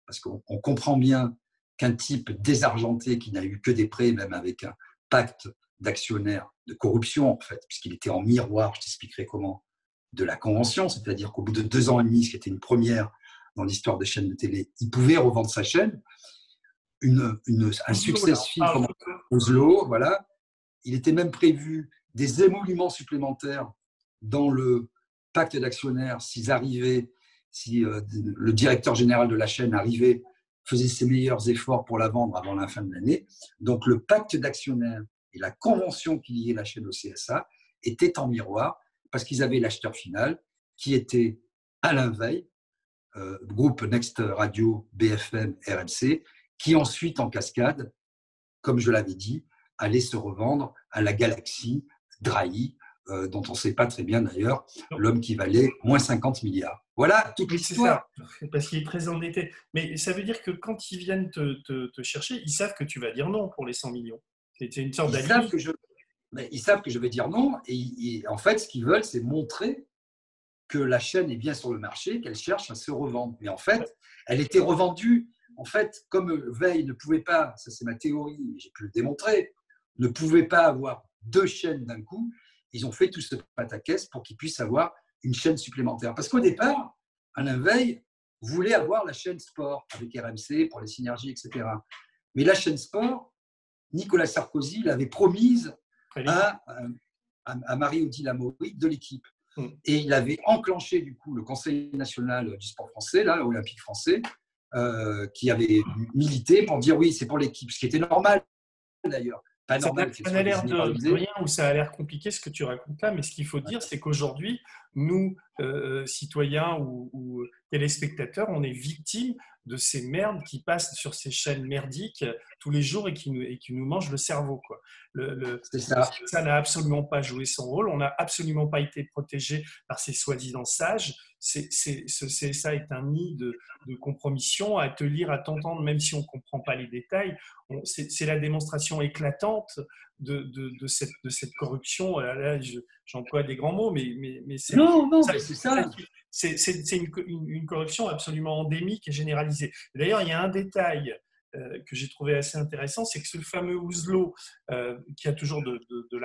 parce qu'on comprend bien qu'un type désargenté qui n'a eu que des prêts, même avec un pacte d'actionnaires, de corruption, en fait, puisqu'il était en miroir, je t'expliquerai comment, de la convention, c'est-à-dire qu'au bout de 2 ans et demi, ce qui était une première dans l'histoire des chaînes de télé, il pouvait revendre sa chaîne. Un success film comme Oslo, voilà. Il était même prévu des émoluments supplémentaires dans le pacte d'actionnaires s'ils arrivaient, si le directeur général de la chaîne arrivait, faisait ses meilleurs efforts pour la vendre avant la fin de l'année. Donc le pacte d'actionnaires et la convention qui liait la chaîne au CSA étaient en miroir parce qu'ils avaient l'acheteur final qui était Alain Veil, groupe Next Radio, BFM, RMC, qui ensuite, en cascade, comme je l'avais dit, allait se revendre à la galaxie Drahi, dont on ne sait pas très bien d'ailleurs, l'homme qui valait moins 50 milliards. Voilà toute l'histoire. C'est ça, parce qu'il est très endetté. Mais ça veut dire que quand ils viennent te chercher, ils savent que tu vas dire non pour les 100 millions. C'est une sorte d'alibi. Ils savent que je vais dire non, et en fait, ce qu'ils veulent, c'est montrer que la chaîne est bien sur le marché, qu'elle cherche à se revendre. Mais en fait, elle était revendue. En fait, comme Veil ne pouvait pas, ça c'est ma théorie, mais j'ai pu le démontrer, ne pouvait pas avoir 2 chaînes d'un coup, ils ont fait tout ce pataquès pour qu'ils puissent avoir une chaîne supplémentaire. Parce qu'au départ, Alain Veil voulait avoir la chaîne sport avec RMC pour les synergies, etc. Mais la chaîne sport, Nicolas Sarkozy l'avait promise à Marie-Odile Amaury de l'équipe. Et il avait enclenché du coup le Conseil national du sport français, là, l'Olympique français, qui avait milité pour dire oui, c'est pour l'équipe, ce qui était normal d'ailleurs. Pas normal. Ça a l'air de rien ou ça a l'air compliqué ce que tu racontes là, mais ce qu'il faut dire, c'est qu'aujourd'hui, nous, citoyens ou téléspectateurs, on est victimes de ces merdes qui passent sur ces chaînes merdiques tous les jours et qui nous mangent le cerveau, quoi. Ça n'a absolument pas joué son rôle, on n'a absolument pas été protégé par ces soi-disant sages. Ça est un nid de compromission, à te lire, à t'entendre, même si on ne comprend pas les détails. C'est la démonstration éclatante de cette corruption. Là, j'emploie des grands mots, mais c'est ça. C'est une corruption absolument endémique et généralisée. D'ailleurs, il y a un détail que j'ai trouvé assez intéressant, c'est que ce fameux Oslo, qui a toujours de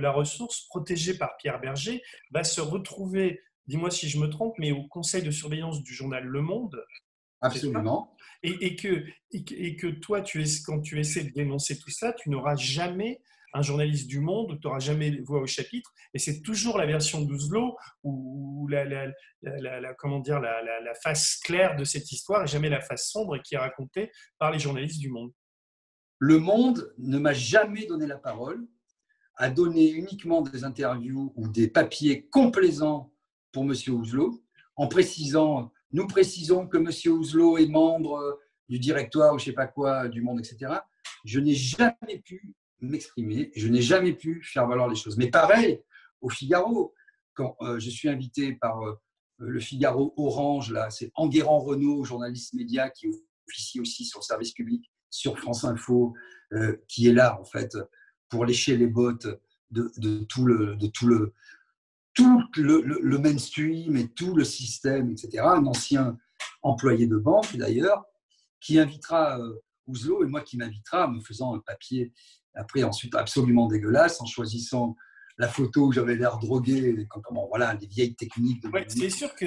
la ressource, protégé par Pierre Berger, va se retrouver, dis-moi si je me trompe, mais au conseil de surveillance du journal Le Monde. Absolument. Et que toi, quand tu essaies de dénoncer tout ça, tu n'auras jamais un journaliste du Monde, tu n'auras jamais voix au chapitre, et c'est toujours la version d'Oslo ou comment dire, la face claire de cette histoire et jamais la face sombre qui est racontée par les journalistes du Monde. Le Monde ne m'a jamais donné la parole, a donné uniquement des interviews ou des papiers complaisants pour M. Oslo, en précisant, nous précisons que M. Oslo est membre du directoire ou je ne sais pas quoi du Monde, etc. Je n'ai jamais pu m'exprimer, je n'ai jamais pu faire valoir les choses. Mais pareil, au Figaro, quand je suis invité par le Figaro Orange, là, c'est Enguerrand Renaud, journaliste média qui officie aussi sur le service public, sur France Info, qui est là en fait pour lécher les bottes de tout le mainstream et tout le système, etc. Un ancien employé de banque d'ailleurs, qui invitera Oslo et moi qui m'invitera en me faisant un papier après ensuite absolument dégueulasse en choisissant la photo où j'avais l'air drogué, voilà, des vieilles techniques. C'est sûr que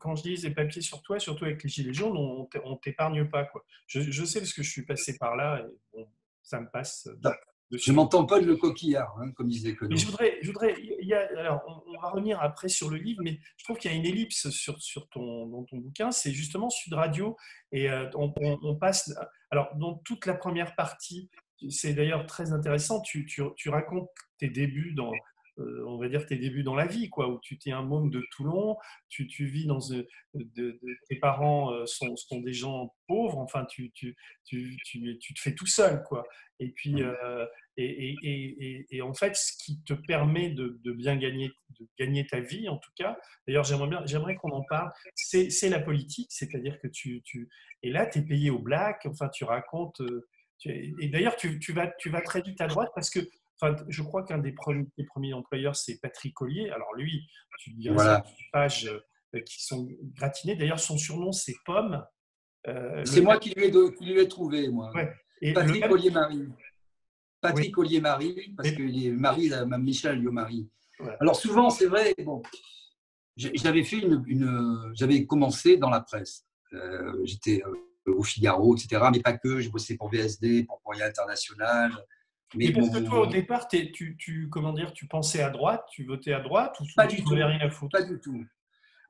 quand je lis des papiers sur toi, surtout avec les gilets jaunes, on ne t'épargne pas, quoi. Je sais parce que je suis passé par là et bon, ça me passe. Je ne m'entends pas de le coquillard, hein, comme disait Queneau. Mais alors, on va revenir après sur le livre, mais je trouve qu'il y a une ellipse dans ton bouquin, c'est justement Sud Radio. Et on passe. Alors, dans toute la première partie, c'est d'ailleurs très intéressant, tu racontes tes débuts on va dire tes débuts dans la vie, quoi, où tu es un môme de Toulon, tu vis tes parents sont des gens pauvres, enfin tu te fais tout seul, quoi. Et puis et en fait, ce qui te permet de bien gagner ta vie, en tout cas. D'ailleurs, j'aimerais qu'on en parle. C'est la politique, c'est-à-dire que et là, tu es payé au black. Enfin, tu racontes. Et d'ailleurs, tu vas très vite à droite parce que. Enfin, je crois qu'un des premiers employeurs, c'est Patrick Collier. Alors lui, tu dirais voilà. ces pages qui sont gratinées. D'ailleurs, son surnom, c'est Pomme. C'est moi qui lui ai trouvé, moi. Ouais. Patrick Collier-Marie. Patrick Collier-Marie, parce qu'il est mari à Michel Alliot-Marie. Voilà. Alors souvent, c'est vrai, bon, j'avais fait j'avais commencé dans la presse. J'étais au Figaro, etc. Mais pas que. Je bossais pour VSD, pour Courrier International. Mais Mais parce que toi, au départ, comment dire, tu pensais à droite, tu votais à droite, ou pas tu du n'avais tout, rien à foutre? pas du tout.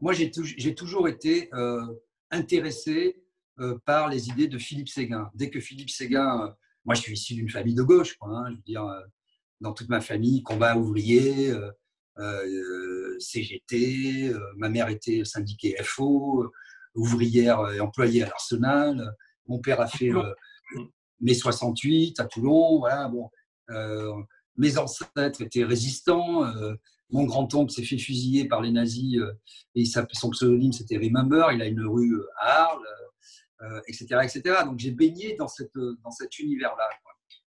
Moi, j'ai toujours été intéressé par les idées de Philippe Séguin. Dès que Philippe Séguin, moi, je suis issu d'une famille de gauche, quoi, hein, je veux dire, dans toute ma famille, combat ouvrier, CGT, ma mère était syndiquée FO, ouvrière et employée à l'Arsenal. Mon père a fait mai 68 à Toulon. Voilà, bon, mes ancêtres étaient résistants. Mon grand-oncle s'est fait fusiller par les nazis et son pseudonyme c'était Remember. Il a une rue à Arles, etc., etc. Donc j'ai baigné dans cet univers-là.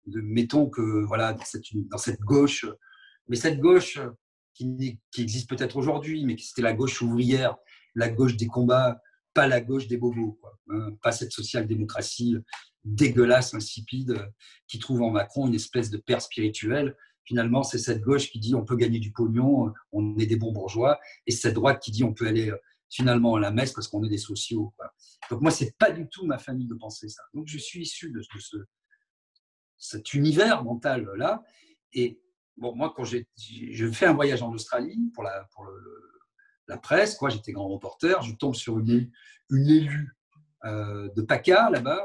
Mettons que voilà, dans cette gauche, mais cette gauche qui existe peut-être aujourd'hui, mais c'était la gauche ouvrière, la gauche des combats, pas la gauche des bobos, quoi, hein, pas cette social-démocratie dégueulasse, insipide, qui trouve en Macron une espèce de père spirituel. Finalement, c'est cette gauche qui dit on peut gagner du pognon, on est des bons bourgeois, et cette droite qui dit on peut aller finalement à la messe parce qu'on est des sociaux, quoi. Donc moi, c'est pas du tout ma famille de penser ça. Donc je suis issu de cet univers mental-là. Et bon, moi, quand je fais un voyage en Australie pour la presse, quoi, j'étais grand reporter, je tombe sur une élue de PACA, là-bas,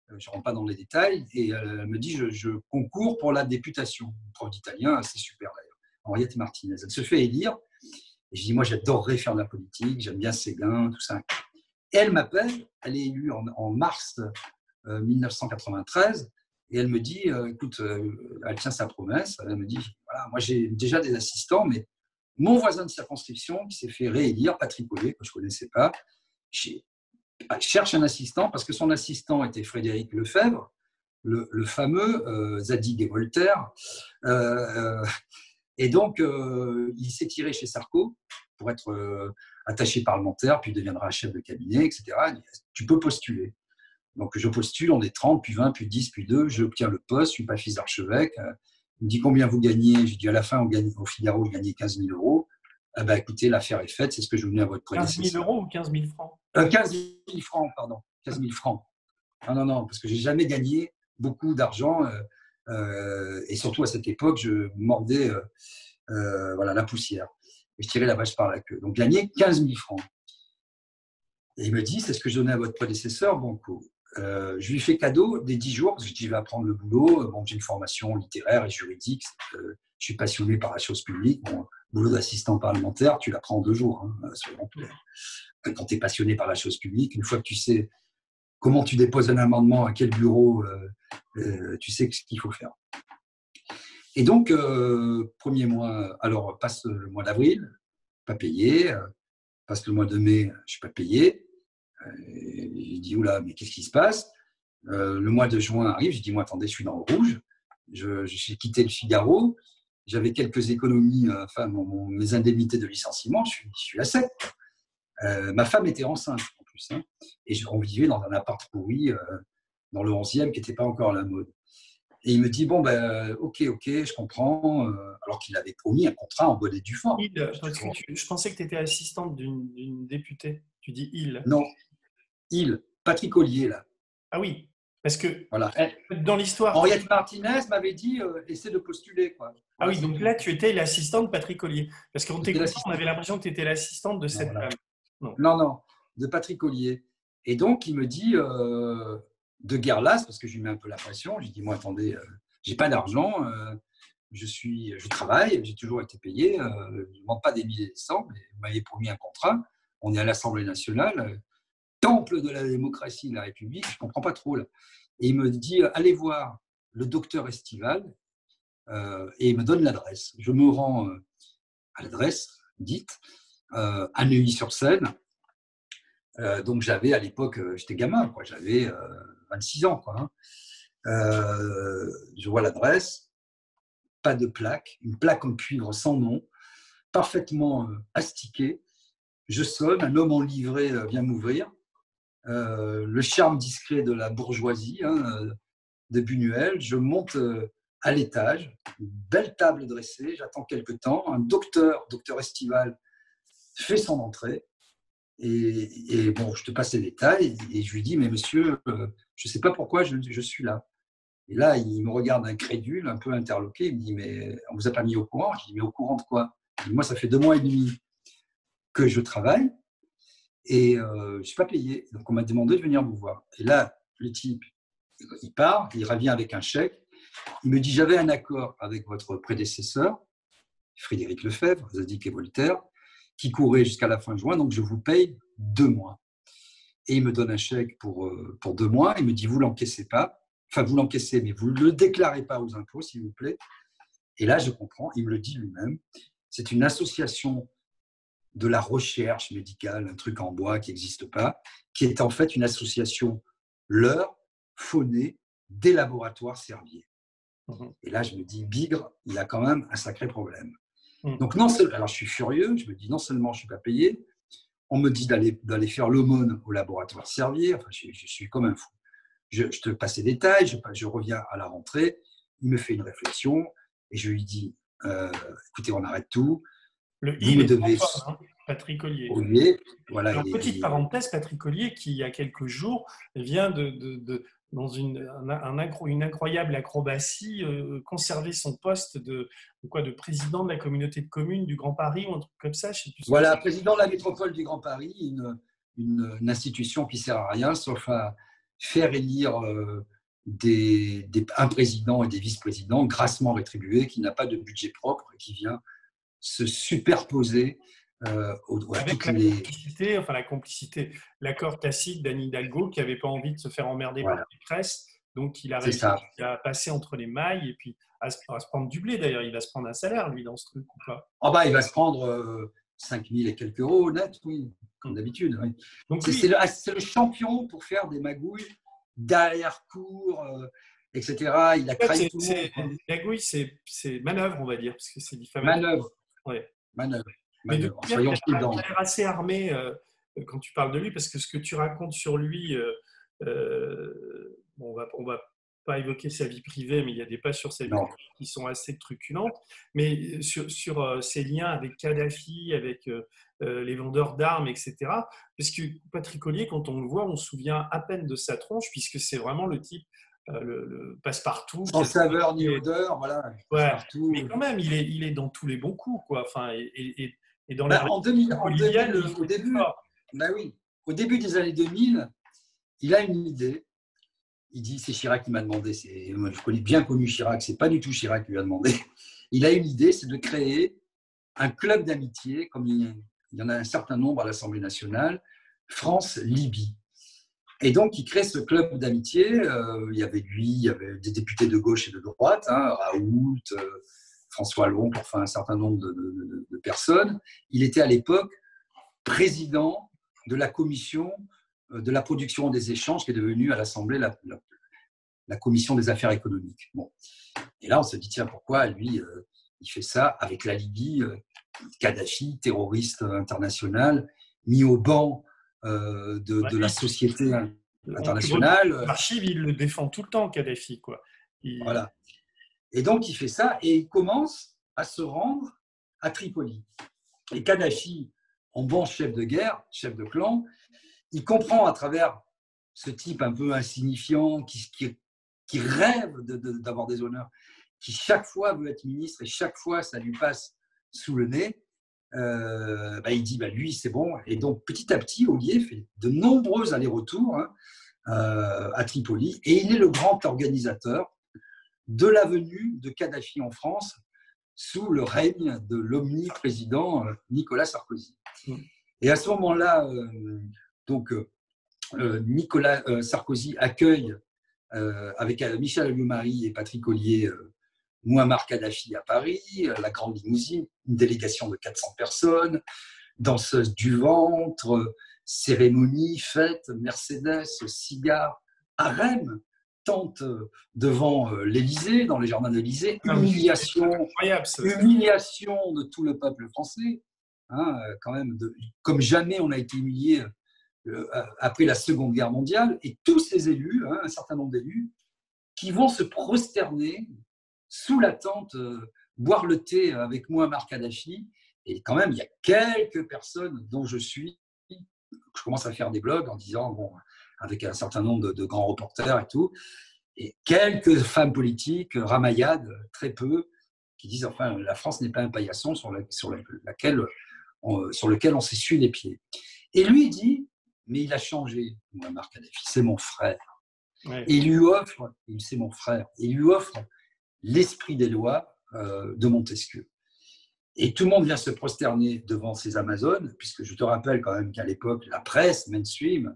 je ne rentre pas dans les détails, et elle me dit, je concours pour la députation. Une prof d'italien, c'est super d'ailleurs, Henriette Martinez. Elle se fait élire, et je dis, moi, j'adorerais faire de la politique, j'aime bien Séguin, tout ça. Et elle m'appelle, elle est élue en mars 1993, et elle me dit, écoute, elle tient sa promesse, elle me dit, voilà, moi j'ai déjà des assistants, mais mon voisin de circonscription qui s'est fait réélire, Patrick Collier, que je ne connaissais pas, cherche un assistant parce que son assistant était Frédéric Lefebvre, le fameux Zadig et Voltaire. Et donc, il s'est tiré chez Sarko pour être attaché parlementaire, puis il deviendra chef de cabinet, etc. Il dit, tu peux postuler. Donc, je postule, on est 30, puis 20, puis 10, puis 2. J'obtiens le poste, je ne suis pas fils d'archevêque. Il me dit combien vous gagnez. J'ai dit à la fin, au Figaro, je gagnais 15 000 euros. Ah ben, écoutez, l'affaire est faite, c'est ce que je venais à votre prédécesseur. 15 000 euros ou 15 000 francs 15 000 francs, pardon. 15 000 francs. Non, parce que je n'ai jamais gagné beaucoup d'argent. Et surtout à cette époque, je mordais voilà, la poussière. Et je tirais la vache par la queue. Donc, gagner 15 000 francs. Et il me dit, c'est ce que je donnais à votre prédécesseur. Bon, je lui fais cadeau des 10 jours, parce que je dis, je vais apprendre le boulot. Bon, j'ai une formation littéraire et juridique. Je suis passionné par la chose publique. Bon, boulot d'assistant parlementaire, tu l'apprends en 2 jours. Hein, soyons clairs. Quand tu es passionné par la chose publique, une fois que tu sais comment tu déposes un amendement, à quel bureau, tu sais ce qu'il faut faire. Et donc, premier mois, alors passe le mois d'avril, pas payé. Passe le mois de mai, je ne suis pas payé. Il dit, oula, mais qu'est-ce qui se passe? Le mois de juin arrive, je dis, moi, attendez, je suis dans le rouge. J'ai quitté le Figaro. J'avais quelques économies, enfin, mes indemnités de licenciement, je suis à sec. Ma femme était enceinte, en plus. Hein, et on vivait dans un appart pourri dans le 11e qui n'était pas encore à la mode. Et il me dit, bon, ben, ok, je comprends. Alors qu'il avait promis un contrat en bonne et due forme. Parce que je pensais que tu étais assistante d'une députée. Tu dis il. Non, Patrick Collier, là. Ah oui, parce que voilà. Dans l'histoire. Henriette Martinez m'avait dit essaie de postuler, quoi. Ah oui, donc là, tu étais l'assistante de Patrick Collier. Parce qu'on on avait l'impression que tu étais l'assistante de cette femme. Non, de Patrick Collier. Et donc, il me dit de guerre lasse, parce que je lui mets un peu la pression. Je lui dis moi, attendez, j'ai pas d'argent, je travaille, j'ai toujours été payé, je ne demande pas des milliers de cents, mais vous m'avez promis un contrat. On est à l'Assemblée nationale, temple de la démocratie de la République, je ne comprends pas trop là. Et il me dit allez voir le docteur Estival, et il me donne l'adresse. Je me rends à l'adresse dite, à Neuilly-sur-Seine. Donc j'avais à l'époque, j'étais gamin, quoi, j'avais 26 ans. Quoi, hein. Je vois l'adresse, pas de plaque, une plaque en cuivre sans nom, parfaitement astiquée. Je sonne, un homme en livrée vient m'ouvrir. Le charme discret de la bourgeoisie, hein, de Buñuel. Je monte à l'étage, une belle table dressée, j'attends quelques temps, un docteur Estival, fait son entrée. Et bon, je te passe les détails. Et je lui dis, mais monsieur, je ne sais pas pourquoi je suis là. Et là, il me regarde incrédule, un peu interloqué. Il me dit, mais on ne vous a pas mis au courant? Je dis, mais au courant de quoi? Il dit, moi, ça fait 2 mois et demi que je travaille et je ne suis pas payé. Donc, on m'a demandé de venir vous voir. Et là, le type, il part, il revient avec un chèque. Il me dit, j'avais un accord avec votre prédécesseur, Frédéric Lefebvre, Zadig et Voltaire, qui courait jusqu'à la fin juin, donc je vous paye 2 mois. Et il me donne un chèque pour 2 mois. Il me dit, vous ne l'encaissez pas. Enfin, vous l'encaissez, mais vous ne le déclarez pas aux impôts, s'il vous plaît. Et là, je comprends, il me le dit lui-même. C'est une association de la recherche médicale, un truc en bois qui n'existe pas, qui est en fait une association leurre, faunée, des laboratoires Servier. Et là, je me dis, Bigre, il a quand même un sacré problème. Donc, alors je suis furieux, je me dis, non seulement je ne suis pas payé, on me dit d'aller faire l'aumône au laboratoire Servier, enfin, je suis comme un fou. Je te passe les détails, je reviens à la rentrée, il me fait une réflexion et je lui dis, écoutez, on arrête tout. Le il est devez... fort, hein, Patrick Ollier. Voilà, alors, petite parenthèse, Patrick Ollier, qui il y a quelques jours vient dans une incroyable acrobatie, conserver son poste de président de la communauté de communes du Grand Paris ou un truc comme ça. Je sais plus. Voilà, président de la métropole du Grand Paris, une institution qui ne sert à rien, sauf à faire élire un président et des vice-présidents grassement rétribués, qui n'a pas de budget propre et qui vient se superposer avec la complicité, l'accord tacite d'Anne Hidalgo qui n'avait pas envie de se faire emmerder par les presses, donc il a réussi à passer entre les mailles et puis à se prendre du blé. D'ailleurs, il va se prendre un salaire, lui, dans ce truc ou pas? Il va se prendre 5 000 et quelques euros net, oui, comme d'habitude. Oui. Donc c'est le champion pour faire des magouilles derrière-cours, etc. Il a trahi tout le monde. Magouille, c'est manœuvre, on va dire, parce que c'est diffamatoire. Manœuvre. Ouais. Manœuvre. Mais de coup, il a l'air assez armé quand tu parles de lui, parce que ce que tu racontes sur lui, on va pas évoquer sa vie privée, mais il y a des pages sur sa vie privée qui sont assez truculentes. Mais sur ses liens avec Kadhafi, avec les vendeurs d'armes, etc. Parce que Patrick Ollier, quand on le voit, on se souvient à peine de sa tronche, puisque c'est vraiment le type le passe-partout. Sans saveur ni odeur, voilà. Ouais, mais quand même, il est dans tous les bons coups, quoi. Enfin, et dans en 2000, au début, au début des années 2000, il a une idée. Il dit, c'est Chirac qui m'a demandé. Moi, je connais bien connu Chirac, c'est pas du tout Chirac qui lui a demandé. Il a une idée, c'est de créer un club d'amitié, comme il y en a un certain nombre à l'Assemblée nationale, France-Libye. Et donc, il crée ce club d'amitié. Il y avait lui, il y avait des députés de gauche et de droite, Raoult, François Hollande, enfin un certain nombre de personnes. Il était à l'époque président de la commission de la production des échanges, qui est devenue à l'Assemblée la commission des affaires économiques. Bon. Et là, on se dit, tiens, pourquoi lui, il fait ça avec la Libye, Kadhafi, terroriste international, mis au banc de la société internationale. L'archive, il le défend tout le temps, Kadhafi, quoi. Voilà. Et donc, il fait ça et il commence à se rendre à Tripoli. Et Kadhafi, en bon chef de guerre, chef de clan, il comprend à travers ce type un peu insignifiant qui rêve d'avoir des honneurs, qui chaque fois veut être ministre et chaque fois ça lui passe sous le nez, il dit lui c'est bon. Et donc petit à petit, Ollier fait de nombreux allers-retours à Tripoli et il est le grand organisateur de la venue de Kadhafi en France sous le règne de l'omniprésident Nicolas Sarkozy. Et à ce moment-là, Nicolas Sarkozy accueille avec Michel Alliot-Marie et Patrick Ollier Mouammar Kadhafi à Paris, la grande limousine, une délégation de 400 personnes, danseuses du ventre, cérémonie, fête, Mercedes, cigares, harem, tente devant l'Élysée, dans les jardins de l'Élysée, humiliation de tout le peuple français, quand même, comme jamais on a été humilié après la Seconde Guerre mondiale, et tous ces élus, un certain nombre d'élus, qui vont se prosterner sous la tente, boire le thé avec Mouammar Kadhafi. Et quand même, il y a quelques personnes dont je commence à faire des blogs en disant, bon, avec un certain nombre de grands reporters et tout, et quelques femmes politiques, Ramayad, très peu, qui disent, enfin, la France n'est pas un paillasson sur lequel on s'essuie les pieds. Et lui, il dit, mais il a changé, Mouammar Kadhafi, c'est mon frère. Ouais. Et il lui offre, c'est mon frère, il lui offre l'esprit des lois de Montesquieu. Et tout le monde vient se prosterner devant ces Amazones, puisque je te rappelle quand même qu'à l'époque, la presse mainstream,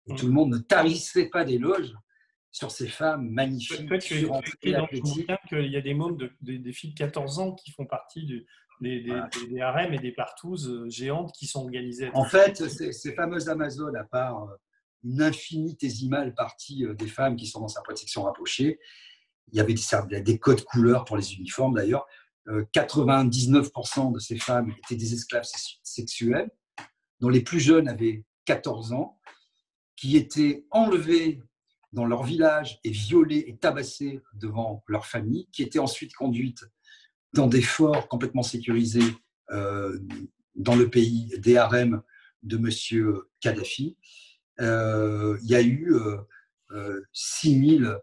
et tout le monde ne tarissait pas d'éloges sur ces femmes magnifiques. Toi, tu écris dans ton bouquin qu'il y a des mômes, des filles de 14 ans qui font partie des harems et des partouzes géantes qui sont organisées. En fait, ces fameuses Amazones, à part une infinitésimale partie des femmes qui sont dans sa protection rapprochée, il y avait des codes couleurs pour les uniformes d'ailleurs. 99% de ces femmes étaient des esclaves sexuels, dont les plus jeunes avaient 14 ans, qui étaient enlevés dans leur village et violées et tabassées devant leur famille, qui étaient ensuite conduites dans des forts complètement sécurisés dans le pays, des harems de M. Kadhafi. Il y a eu 6000,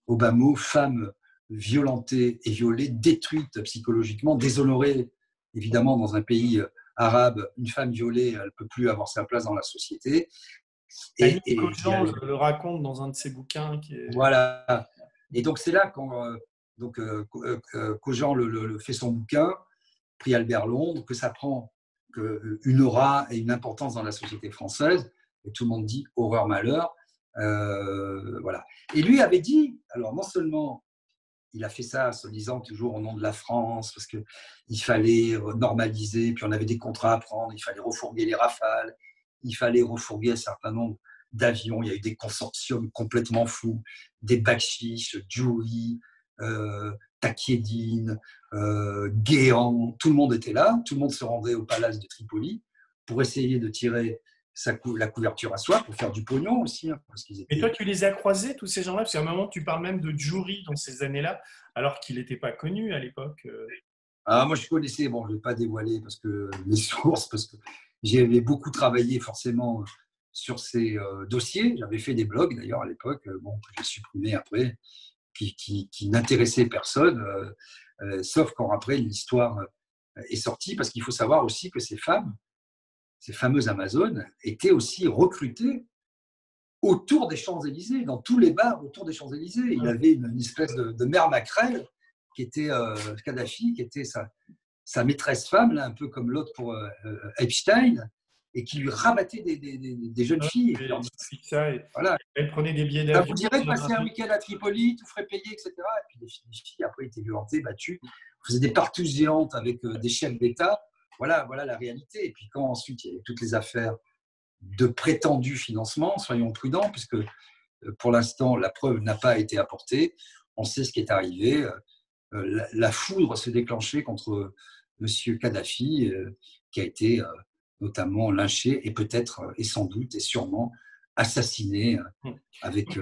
au bas mot, femmes violentées et violées, détruites psychologiquement, déshonorées, évidemment, dans un pays arabe. Une femme violée, elle ne peut plus avoir sa place dans la société. Et Cogent le raconte dans un de ses bouquins. Voilà. Et donc, c'est là quand Cogent fait son bouquin, prix Albert Londres, que ça prend une aura et une importance dans la société française. Et tout le monde dit horreur, malheur. Voilà. Et lui avait dit, alors non seulement il a fait ça, se disant toujours au nom de la France, parce qu'il fallait normaliser, puis on avait des contrats à prendre, il fallait refourguer les Rafales, il fallait refourguer un certain nombre d'avions, il y a eu des consortiums complètement fous, des Bakchiche, Djouri, Takiedine, Guéant, tout le monde était là, tout le monde se rendait au palace de Tripoli pour essayer de tirer la couverture à soi, pour faire du pognon aussi. Hein, parce qu'ils étaient... Et toi, tu les as croisés, tous ces gens-là? Parce qu'à un moment, tu parles même de Djouri dans ces années-là, alors qu'il n'était pas connu à l'époque. Ah, moi, je connaissais, bon, je ne vais pas dévoiler parce que, les sources, parce que j'avais beaucoup travaillé forcément sur ces dossiers. J'avais fait des blogs d'ailleurs à l'époque, bon, que j'ai supprimé après, qui n'intéressaient personne, sauf quand après l'histoire est sortie, parce qu'il faut savoir aussi que ces femmes, ces fameuses Amazones, étaient aussi recrutées autour des Champs-Élysées, dans tous les bars autour des Champs-Élysées. Il avait une espèce de mère maquerelle qui était Kadhafi, qui était sa maîtresse femme, là, un peu comme l'autre pour Epstein, et qui lui rabattait des jeunes filles. Voilà. Elle prenait des billets d'avion. Ça vous dirait de passer un week-end à Tripoli, tout frais payé, etc. Et puis les filles, après, étaient violentées, battues. On faisait des partouzes géantes avec des chefs d'État. Voilà la réalité. Et puis quand ensuite, il y a toutes les affaires de prétendu financement, soyons prudents, puisque pour l'instant, la preuve n'a pas été apportée. On sait ce qui est arrivé. La foudre s'est déclenchée contre M. Kadhafi, qui a été notamment lynché et peut-être, et sans doute, et sûrement assassiné avec...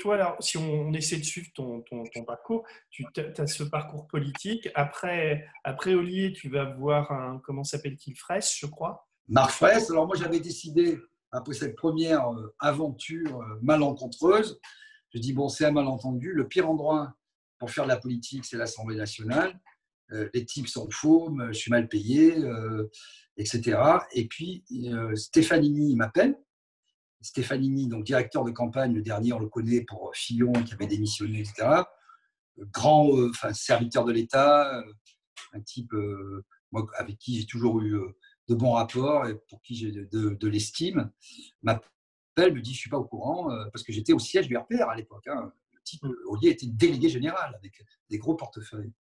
Toi, alors, si on essaie de suivre ton parcours, tu as ce parcours politique. Après Ollier, tu vas voir comment s'appelle-t-il, Fraisse, je crois. Marc Fraisse. Alors moi, j'avais décidé, après cette première aventure malencontreuse, je dis, bon, c'est un malentendu. Le pire endroit pour faire de la politique, c'est l'Assemblée nationale. Les types sont faux, je suis mal payé, etc. Et puis, Stefanini m'appelle. Stefanini, donc directeur de campagne, le dernier, on le connaît pour Fillon, qui avait démissionné, etc. Grand serviteur de l'État, un type moi, avec qui j'ai toujours eu de bons rapports et pour qui j'ai de l'estime, m'appelle, me dit, je ne suis pas au courant, parce que j'étais au siège du RPR à l'époque. Hein. Le type, Ollier, était délégué général avec des gros portefeuilles.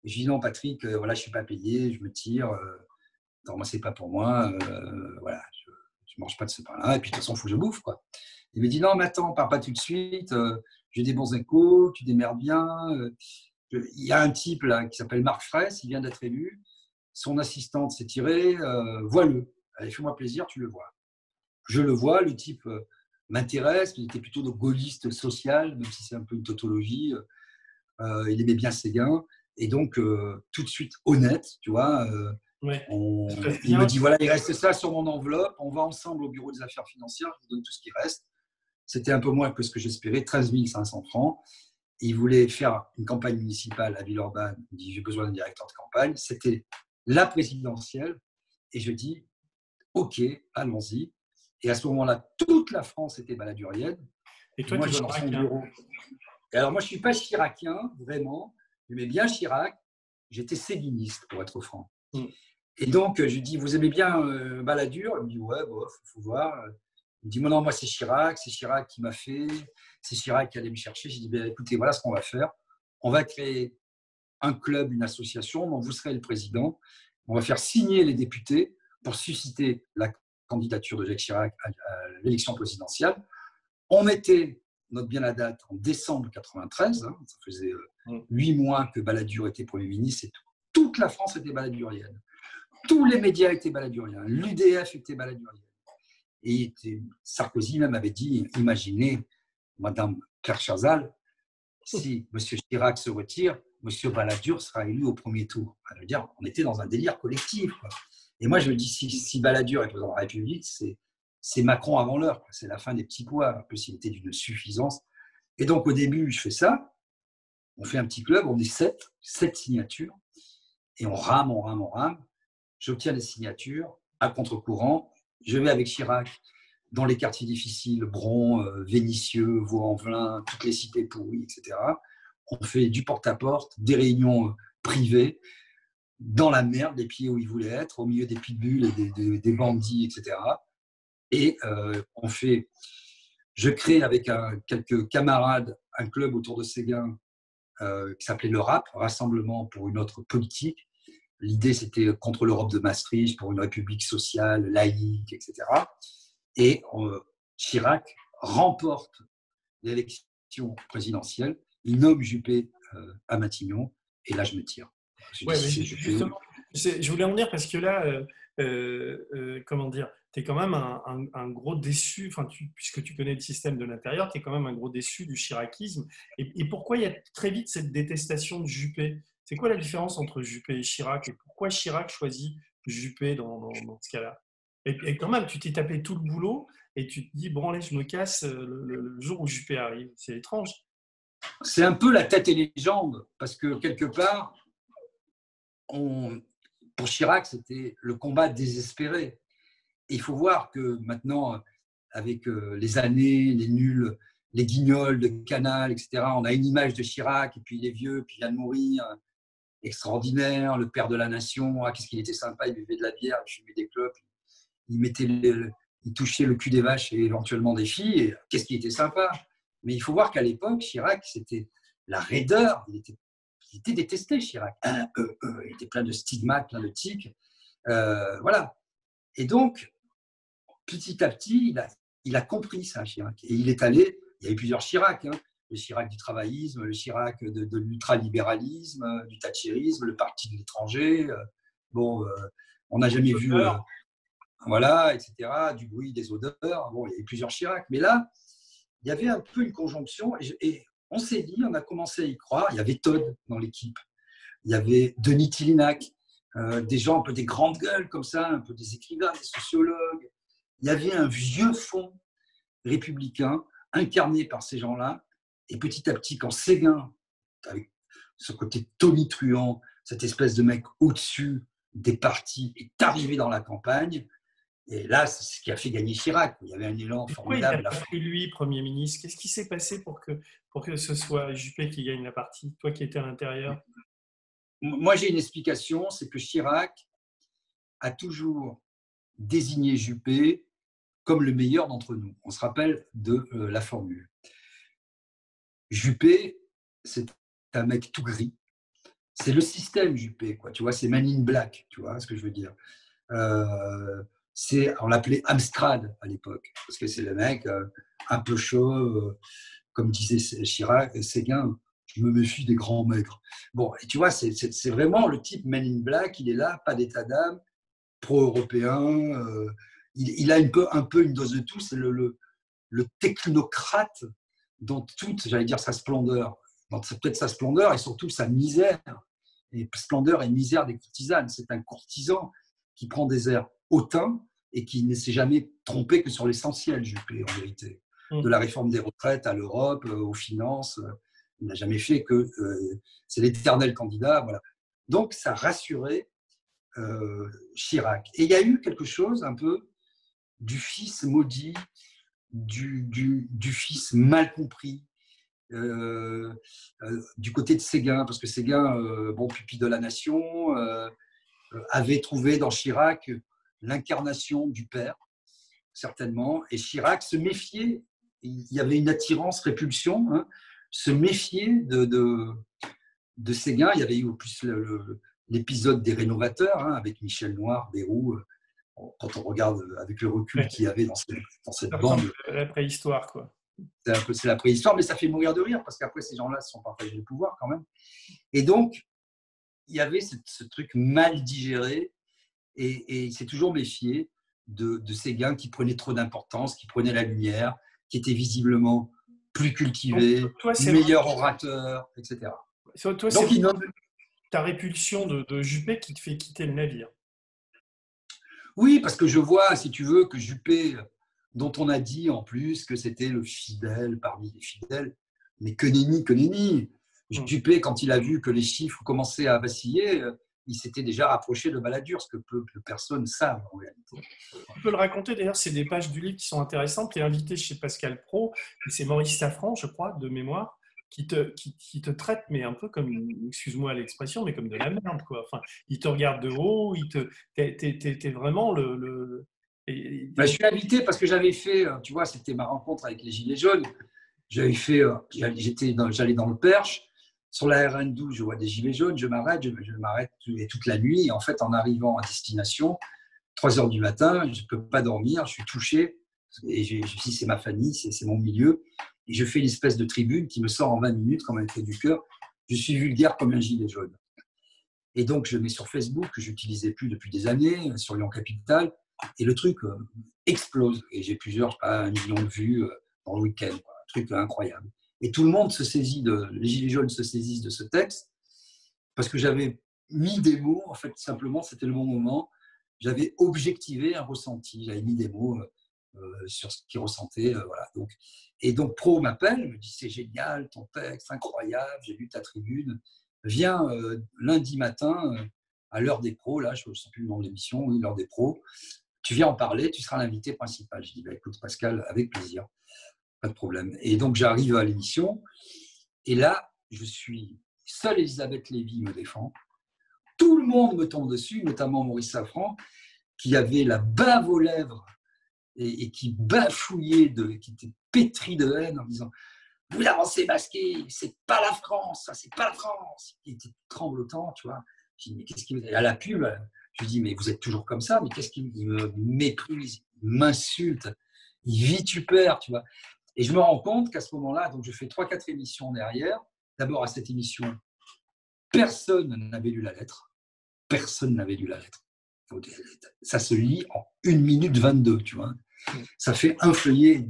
Et je dis, non, Patrick, voilà, je ne suis pas payé, je me tire, non, moi, ce n'est pas pour moi, voilà, je ne mange pas de ce pain-là, et puis de toute façon, il faut que je bouffe, quoi. Il me dit, non, mais attends, pars pas tout de suite, j'ai des bons échos, tu démerdes bien. Il y a un type là qui s'appelle Marc Fraisse, il vient d'être élu, son assistante s'est tirée, vois-le. Allez, fais-moi plaisir, tu le vois. Je le vois, le type m'intéresse, il était plutôt de gaulliste social, même si c'est un peu une tautologie. il aimait bien Séguin. Et donc, tout de suite honnête, tu vois. Ouais. Il me dit, voilà, il reste ça sur mon enveloppe. On va ensemble au bureau des affaires financières. Je vous donne tout ce qui reste. C'était un peu moins que ce que j'espérais, 13 500 francs. Il voulait faire une campagne municipale à Villeurbanne. Il dit, j'ai besoin d'un directeur de campagne. C'était la présidentielle. Et je dis, OK, allons-y. Et à ce moment-là, toute la France était baladurienne. Et toi, moi, tu es je vais dans son bureau. chiracien. Et alors, moi, je ne suis pas chiracien, vraiment. J'aimais bien Chirac. J'étais séguiniste, pour être franc. Et donc, je lui dis, vous aimez bien Balladur? Il me dit, ouais, bof, faut voir. Il me dit, non, moi, c'est Chirac qui m'a fait, c'est Chirac qui allait me chercher. J'ai dit, ben, écoutez, voilà ce qu'on va faire. On va créer un club, une association dont vous serez le président. On va faire signer les députés pour susciter la candidature de Jacques Chirac à l'élection présidentielle. On mettait, note bien la date, en décembre 93, hein, ça faisait 8 mois que Balladur était Premier ministre et toute la France était baladurienne. Tous les médias étaient baladuriens, l'UDF était baladurienne. Et Sarkozy même avait dit, imaginez, Madame Claire Chazal, si M. Chirac se retire, M. Balladur sera élu au premier tour. Ça veut dire, on était dans un délire collectif, quoi. Et moi, je me dis, si Balladur est président de la République, c'est Macron avant l'heure. C'est la fin des petits pois. En plus, il était d'une suffisance. Et donc, au début, je fais ça. On fait un petit club. On est 7 signatures. Et on rame. J'obtiens les signatures à contre-courant. Je vais avec Chirac dans les quartiers difficiles, Bron, Vénissieux, Vaux-en-Velin, toutes les cités pourries, etc. On fait du porte-à-porte, des réunions privées, dans la merde, les pieds où ils voulaient être, au milieu des pitbulls et des bandits, etc. Et je crée avec quelques camarades un club autour de Séguin qui s'appelait le RAP, Rassemblement pour une autre politique. L'idée, c'était contre l'Europe de Maastricht, pour une république sociale, laïque, etc. Et Chirac remporte l'élection présidentielle. Il nomme Juppé à Matignon. Et là, je me tire. Ouais, mais justement, je voulais en venir parce que là, comment dire, tu es quand même un gros déçu, enfin, puisque tu connais le système de l'intérieur, tu es quand même un gros déçu du chiracisme. Et pourquoi il y a très vite cette détestation de Juppé? C'est quoi la différence entre Juppé et Chirac? Et pourquoi Chirac choisit Juppé dans ce cas-là? Et quand même, tu t'es tapé tout le boulot et tu te dis, bon, allez, je me casse le jour où Juppé arrive. C'est étrange. C'est un peu la tête et les jambes, parce que quelque part, pour Chirac, c'était le combat désespéré. Et il faut voir que maintenant, avec les années, les nuls, les guignols de Canal, etc., on a une image de Chirac, et puis il est vieux, puis il vient de mourir, extraordinaire, le père de la nation, qu'est-ce qu'il était sympa, il buvait de la bière, il fumait des clopes, il touchait le cul des vaches et éventuellement des filles, et qu'est-ce qu'il était sympa. Mais il faut voir qu'à l'époque, Chirac, c'était la raideur, il était détesté, Chirac. Il était plein de stigmates, plein de tics. Voilà. Et donc, petit à petit, il a compris ça, Chirac. Et il est allé, il y a eu plusieurs Chirac, hein. Le Chirac du travaillisme, le Chirac de l'ultralibéralisme, du thatchérisme, le parti de l'étranger. Bon, on n'a jamais vu, voilà, etc., du bruit, des odeurs. Bon, il y a eu plusieurs Chirac. Mais là, il y avait un peu une conjonction et on s'est dit, on a commencé à y croire. Il y avait Todd dans l'équipe. Il y avait Denis Tillinac, des gens un peu des grandes gueules comme ça, un peu des écrivains, des sociologues. Il y avait un vieux fond républicain incarné par ces gens-là. Et petit à petit, quand Séguin, avec ce côté tonitruant, cette espèce de mec au-dessus des partis, est arrivé dans la campagne, et là, c'est ce qui a fait gagner Chirac. Il y avait un élan formidable. Pourquoi il a pris lui, Premier ministre? Qu'est-ce qui s'est passé pour que ce soit Juppé qui gagne la partie, toi qui étais à l'intérieur? Moi, j'ai une explication, c'est que Chirac a toujours désigné Juppé comme le meilleur d'entre nous. On se rappelle de la formule. Juppé, c'est un mec tout gris. C'est le système Juppé, quoi. Tu vois, c'est Man in Black, tu vois ce que je veux dire. On l'appelait Amstrad à l'époque, parce que c'est le mec un peu chaud, comme disait Chirac, Séguin, je me méfie des grands maigres. Bon, et tu vois, c'est vraiment le type Man in Black, il est là, pas d'état d'âme, pro-européen, il a un peu une dose de tout, c'est le technocrate dans toute, j'allais dire, sa splendeur. dans peut-être sa splendeur et surtout sa misère. Et splendeur et misère des courtisanes. C'est un courtisan qui prend des airs hautains et qui ne s'est jamais trompé que sur l'essentiel, Juppé, en vérité. De la réforme des retraites à l'Europe, aux finances, il n'a jamais fait que c'est l'éternel candidat. Voilà. Donc, ça rassurait Chirac. Et il y a eu quelque chose un peu du fils maudit, du fils mal compris, du côté de Séguin, parce que Séguin, bon pupille de la nation, avait trouvé dans Chirac l'incarnation du père, certainement, et Chirac se méfiait, il y avait une attirance, répulsion, hein, se méfier de Séguin. Il y avait eu au plus l'épisode des rénovateurs, hein, avec Michel Noir, Bérou, quand on regarde avec le recul qu'il y avait dans cette bande. La préhistoire, quoi. C'est la préhistoire, mais ça fait mourir de rire, parce qu'après, ces gens-là se sont partagés le pouvoir quand même. Et donc, il y avait ce truc mal digéré, et il s'est toujours méfié de Séguin qui prenait trop d'importance, qui prenait la lumière, qui était visiblement plus cultivé, donc, toi, meilleur orateur, etc. Toi, donc, c'est ta répulsion de Juppé qui te fait quitter le navire. Oui, parce que je vois, si tu veux, que Juppé, dont on a dit en plus que c'était le fidèle parmi les fidèles, mais que nenni, que nenni. Juppé, quand il a vu que les chiffres commençaient à vaciller, il s'était déjà rapproché de Balladur, ce que peu de personnes savent en réalité. Tu peux le raconter, d'ailleurs, c'est des pages du livre qui sont intéressantes. Tu es invité chez Pascal Praud, et c'est Maurice Safran, je crois, de mémoire, qui te traite, mais un peu comme, excuse-moi l'expression, mais comme de la merde, quoi. Enfin, il te regarde de haut, t'es vraiment le je suis invité parce que j'avais fait, tu vois, c'était ma rencontre avec les Gilets jaunes. J'avais fait, j'allais dans le Perche, sur la RN12, je vois des Gilets jaunes, je m'arrête toute la nuit. Et en fait, en arrivant à destination, 3 heures du matin, je ne peux pas dormir, je suis touché. Et je dis, c'est ma famille, c'est mon milieu. Et je fais une espèce de tribune qui me sort en 20 minutes, comme un trait du cœur. Je suis vulgaire comme un gilet jaune. Et donc, je mets sur Facebook, que je n'utilisais plus depuis des années, sur Lyon Capital, et le truc explose. Et j'ai plusieurs, 1 million de vues dans le week-end. Quoi. Un truc incroyable. Et tout le monde se saisit les Gilets jaunes se saisissent de ce texte, parce que j'avais mis des mots, en fait, simplement, c'était le bon moment. J'avais objectivé un ressenti, j'avais mis des mots sur ce qu'il ressentait. Voilà. Et donc, Pro m'appelle, me dit, c'est génial, ton texte, incroyable, j'ai lu ta tribune. Viens lundi matin, à l'heure des pros, là, je ne sais plus le nom de l'émission, oui, l'heure des pros, tu viens en parler, tu seras l'invité principal. Je dis, écoute Pascal, avec plaisir, pas de problème. Et donc, j'arrive à l'émission, et là, je suis seule Elisabeth Lévy me défend. Tout le monde me tombe dessus, notamment Maurice Safran, qui avait la bave aux lèvres et qui bafouillait, qui était pétri de haine en disant « Vous avancez masqué, c'est pas la France, ça, c'est pas la France !» Il était tremblotant, tu vois. Je dis « Mais qu'est-ce qu'il… » À la pub, je lui dis « Mais vous êtes toujours comme ça, mais qu'est-ce qu'il me méprise, il m'insulte, il vitupère, tu vois. » Et je me rends compte qu'à ce moment-là, donc je fais 3-4 émissions derrière. D'abord, à cette émission, personne n'avait lu la lettre. Personne n'avait lu la lettre. Ça se lit en 1 minute 22, tu vois. Ça fait un feuillet.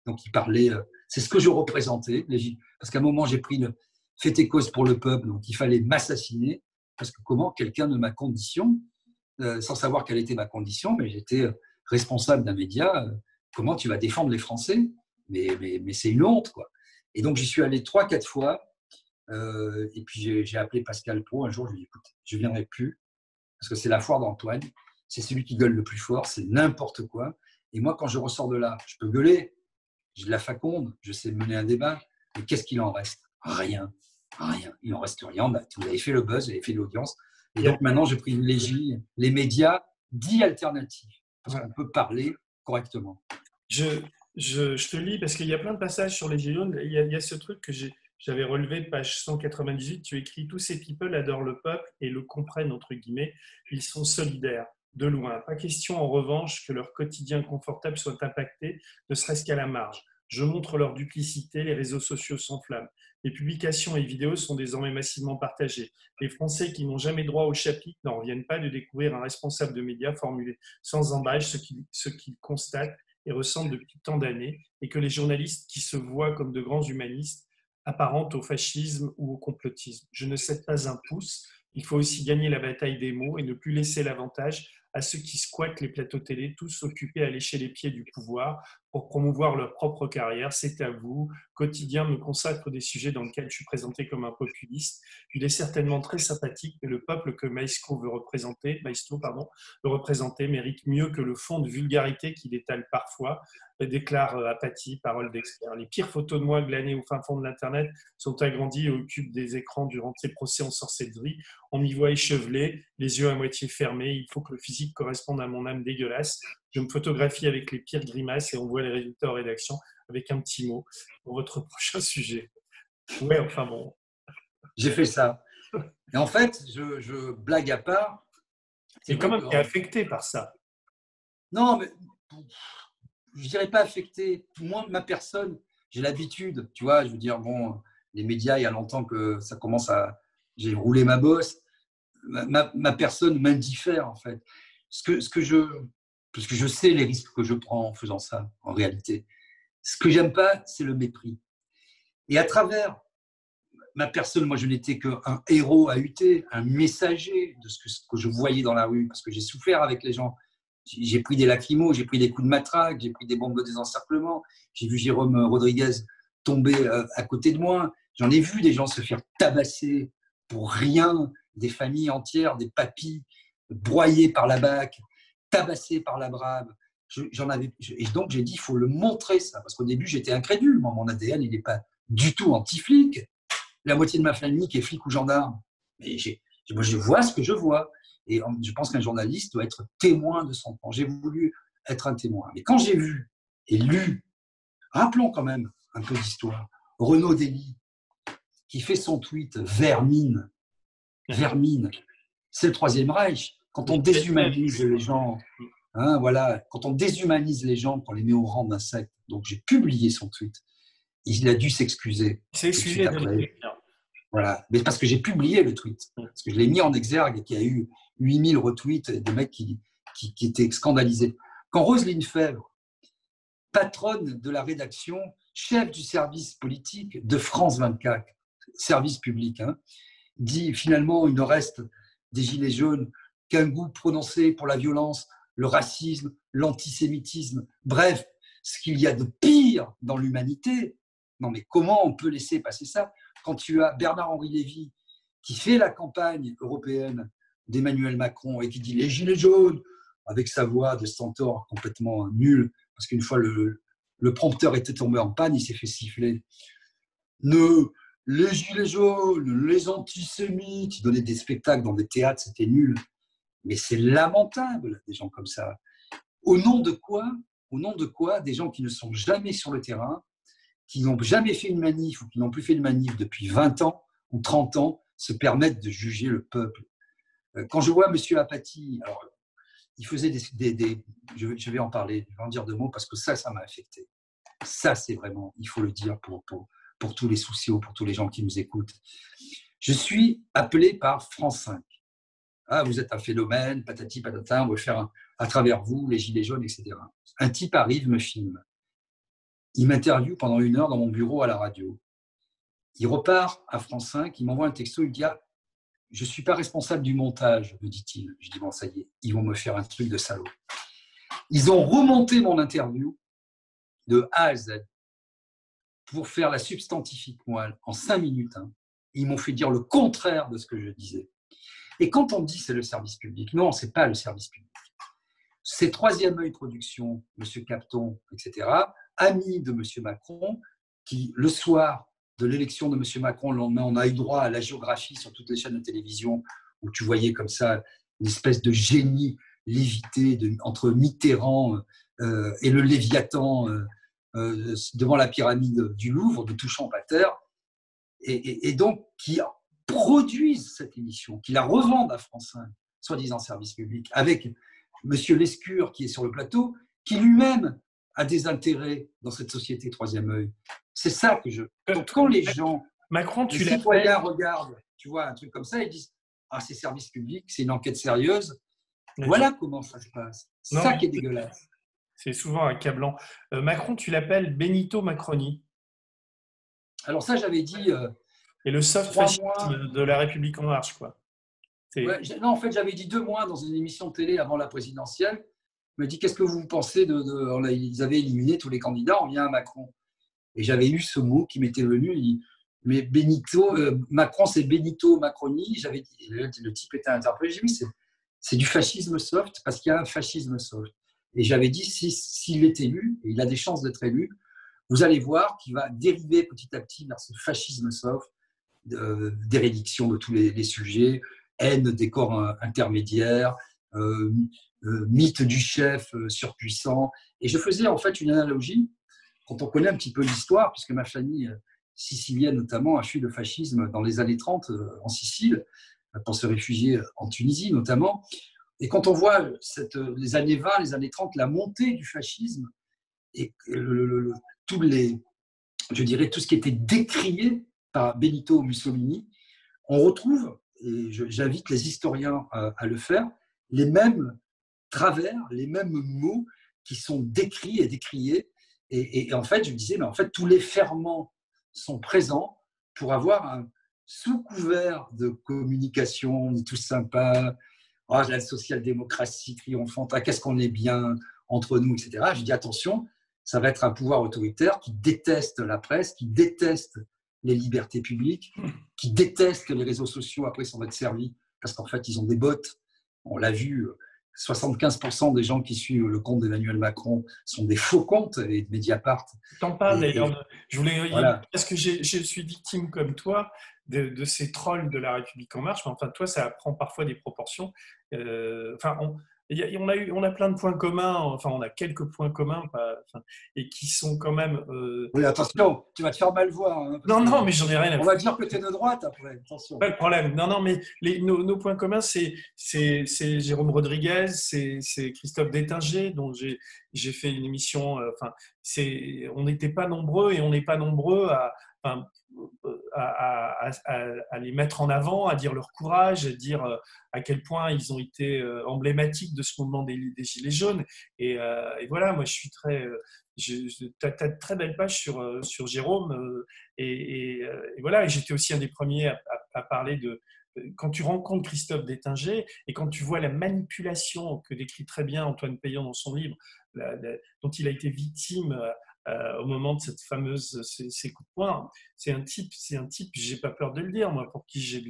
Donc, il parlait… c'est ce que je représentais. Parce qu'à un moment, j'ai pris le fait et cause pour le peuple. Donc, il fallait m'assassiner. Parce que comment quelqu'un de ma condition, sans savoir quelle était ma condition, mais j'étais responsable d'un média, comment tu vas défendre les Français ? Mais c'est une honte, quoi. Et donc, j'y suis allé 3-4 fois. Et puis, j'ai appelé Pascal Praud. Un jour, je lui ai dit, écoute, je ne viendrai plus. Parce que c'est la foire d'Antoine, c'est celui qui gueule le plus fort, c'est n'importe quoi. Et moi, quand je ressors de là, je peux gueuler, j'ai de la faconde, je sais mener un débat, mais qu'est-ce qu'il en reste ? Rien, rien. Il n'en reste rien. Vous avez fait le buzz, vous avez fait l'audience. Et donc maintenant, je privilégie les médias dits alternatifs, parce qu'on peut parler correctement. Je te lis, parce qu'il y a plein de passages sur les Gilets jaunes. Il y a ce truc que j'avais relevé, page 198, tu écris « Tous ces people adorent le peuple et le comprennent, entre guillemets. Ils sont solidaires, de loin. Pas question, en revanche, que leur quotidien confortable soit impacté, ne serait-ce qu'à la marge. Je montre leur duplicité, les réseaux sociaux s'enflamment. Les publications et vidéos sont désormais massivement partagées. Les Français qui n'ont jamais droit au chapitre n'en reviennent pas de découvrir un responsable de médias formuler sans embâche ce qu'ils constatent et ressentent depuis tant d'années, et que les journalistes qui se voient comme de grands humanistes apparente au fascisme ou au complotisme. Je ne cède pas un pouce. Il faut aussi gagner la bataille des mots et ne plus laisser l'avantage à ceux qui squattent les plateaux télé, tous occupés à lécher les pieds du pouvoir pour promouvoir leur propre carrière. C'est à vous. Quotidien me consacre des sujets dans lesquels je suis présenté comme un populiste. Il est certainement très sympathique, mais le peuple que Maestro pardon, veut représenter mérite mieux que le fond de vulgarité qu'il étale parfois, déclare Apathy, parole d'expert. Les pires photos de moi glanées au fin fond de l'Internet sont agrandies et occupent des écrans durant ces procès en sorcellerie. On m'y voit échevelé, les yeux à moitié fermés. Il faut que le physique corresponde à mon âme dégueulasse. Je me photographie avec les pires grimaces et on voit les résultats en rédaction avec un petit mot pour votre prochain sujet. Ouais, enfin bon. J'ai fait ça. Et en fait, je blague à part. C'est quand même affecté par ça. Non, mais je dirais pas affecté. Moi, ma personne, j'ai l'habitude, tu vois, je veux dire, bon, les médias, il y a longtemps que ça commence à… J'ai roulé ma bosse. Ma personne m'indiffère, en fait. Parce que je sais les risques que je prends en faisant ça, en réalité. Ce que j'aime pas, c'est le mépris. Et à travers ma personne, moi, je n'étais qu'un héros AUT, un messager de ce que je voyais dans la rue, parce que j'ai souffert avec les gens. J'ai pris des lacrymos, j'ai pris des coups de matraque, j'ai pris des bombes de désencerclement, j'ai vu Jérôme Rodriguez tomber à côté de moi, j'en ai vu des gens se faire tabasser pour rien, des familles entières, des papis broyés par la BAC, tabassés par la BRAB. Et donc j'ai dit, il faut le montrer ça, parce qu'au début j'étais incrédule, moi, mon ADN il n'est pas du tout anti-flic, la moitié de ma famille qui est flic ou gendarme, mais moi, je vois ce que je vois. Et je pense qu'un journaliste doit être témoin de son temps. J'ai voulu être un témoin. Mais quand j'ai vu et lu, rappelons quand même un peu d'histoire, Renaud Dely, qui fait son tweet « Vermine », c'est le Troisième Reich. Quand on déshumanise les gens, hein, voilà, quand on déshumanise les gens, qu'on les met au rang d'insectes. Donc j'ai publié son tweet. Il a dû s'excuser. C'est excusé après. Voilà, mais parce que j'ai publié le tweet, parce que je l'ai mis en exergue et qu'il y a eu 8000 retweets et des mecs qui étaient scandalisés. Quand Roselyne Febvre, patronne de la rédaction, chef du service politique de France 24, service public, hein, dit finalement il ne reste des Gilets jaunes qu'un goût prononcé pour la violence, le racisme, l'antisémitisme, bref, ce qu'il y a de pire dans l'humanité. Non mais comment on peut laisser passer ça quand tu as Bernard-Henri Lévy qui fait la campagne européenne d'Emmanuel Macron et qui dit les Gilets jaunes avec sa voix de stentor complètement nulle, parce qu'une fois le prompteur était tombé en panne, il s'est fait siffler. Les Gilets jaunes, les antisémites, ils donnaient des spectacles dans des théâtres, c'était nul. Mais c'est lamentable, des gens comme ça. Au nom de quoi des gens qui ne sont jamais sur le terrain, qui n'ont jamais fait une manif ou qui n'ont plus fait une manif depuis 20 ans ou 30 ans, se permettent de juger le peuple. Quand je vois M. Apathy, alors, il faisait je vais en parler, je vais en dire 2 mots parce que ça m'a affecté. Ça, c'est vraiment, il faut le dire pour tous les sociaux, pour tous les gens qui nous écoutent. Je suis appelé par France 5. Ah, vous êtes un phénomène, patati patata, on va faire à travers vous, les gilets jaunes, etc. Un type arrive, me filme. Il m'interviewe pendant 1 heure dans mon bureau à la radio. Il repart à France 5, il m'envoie un texto, il dit ah, je ne suis pas responsable du montage, me dit-il. Je dis bon, ça y est, ils vont me faire un truc de salaud. Ils ont remonté mon interview de A à Z pour faire la substantifique moelle en 5 minutes. Hein. Ils m'ont fait dire le contraire de ce que je disais. Et quand on dit c'est le service public, non, ce n'est pas le service public. C'est Troisième Œil Production, M. Capton, etc., ami de M. Macron, qui, le soir de l'élection de M. Macron, le lendemain, on a eu droit à la géographie sur toutes les chaînes de télévision, où tu voyais comme ça une espèce de génie lévité entre Mitterrand et le Léviathan devant la pyramide du Louvre, de Touchant-Pater, et donc qui produisent cette émission, qui la revendent à France 5, soi-disant service public, avec M. Lescure qui est sur le plateau, qui lui-même a des intérêts dans cette société Troisième Œil. C'est ça que je… Donc quand les gens, Macron, les citoyens regardent, tu vois, un truc comme ça, ils disent « Ah, c'est service public, c'est une enquête sérieuse. » Voilà comment ça se passe. C'est ça qui est dégueulasse. C'est souvent accablant. Macron, tu l'appelles Benito Macroni. Alors ça, j'avais dit Et le soft 3 mois. fascisme de la République en marche, quoi. Ouais, non, en fait, j'avais dit 2 mois dans une émission de télé avant la présidentielle. Je me dis, qu'est-ce que vous pensez ils avaient éliminé tous les candidats, on vient à Macron. Et j'avais eu ce mot qui m'était venu, il dit, mais Benito, Macron, c'est Benito Macroni. J'avais dit, le type était interpellé. J'ai dit, oui, c'est du fascisme soft, parce qu'il y a un fascisme soft. Et j'avais dit, s'il est élu, et il a des chances d'être élu, vous allez voir qu'il va dériver petit à petit vers ce fascisme soft, d'érédiction de tous les sujets, haine des corps intermédiaires, mythe du chef surpuissant. Et je faisais en fait une analogie, quand on connaît un petit peu l'histoire, puisque ma famille sicilienne notamment a fui le fascisme dans les années 30 en Sicile, pour se réfugier en Tunisie notamment. Et quand on voit les années 20, les années 30, la montée du fascisme, et je dirais tout ce qui était décrié par Benito Mussolini, on retrouve, et j'invite les historiens à le faire, les mêmes travers, les mêmes mots qui sont décrits et décriés. Et en fait, je me disais, mais en fait, tous les ferments sont présents pour avoir sous couvert de communication, on est tous sympas, oh, la social-démocratie triomphante, qu'est-ce qu'on est bien entre nous, etc. Je dis, attention, ça va être un pouvoir autoritaire qui déteste la presse, qui déteste les libertés publiques, qui détestent que les réseaux sociaux après s'en être servis, parce qu'en fait, ils ont des bots. On l'a vu, 75% des gens qui suivent le compte d'Emmanuel Macron sont des faux comptes et de Mediapart. T'en parles d'ailleurs. Je voulais, voilà. parce que je suis victime comme toi de ces trolls de la République en marche. Mais enfin, toi, ça prend parfois des proportions. Enfin, on a plein de points communs. Enfin, on a quelques points communs, et qui sont quand même. Oui, attention, tu vas te faire mal voir. Hein, non, mais j'en ai rien à on va dire que tu es de droite après. Attention. Pas de problème. Non, mais nos points communs, c'est Jérôme Rodriguez, c'est Christophe Détinger, dont j'ai fait une émission. Enfin, on n'était pas nombreux et on n'est pas nombreux à les mettre en avant, à dire leur courage, à dire à quel point ils ont été emblématiques de ce mouvement des Gilets jaunes. Et voilà, moi, je suis très. Tu as de très belles pages sur Jérôme. Et voilà, j'étais aussi un des premiers à parler de. Quand tu rencontres Christophe Détinger et quand tu vois la manipulation que décrit très bien Antoine Peillon dans son livre, dont il a été victime au moment de cette fameuse ces coups de poing, c'est un type, j'ai pas peur de le dire, moi, pour qui j'ai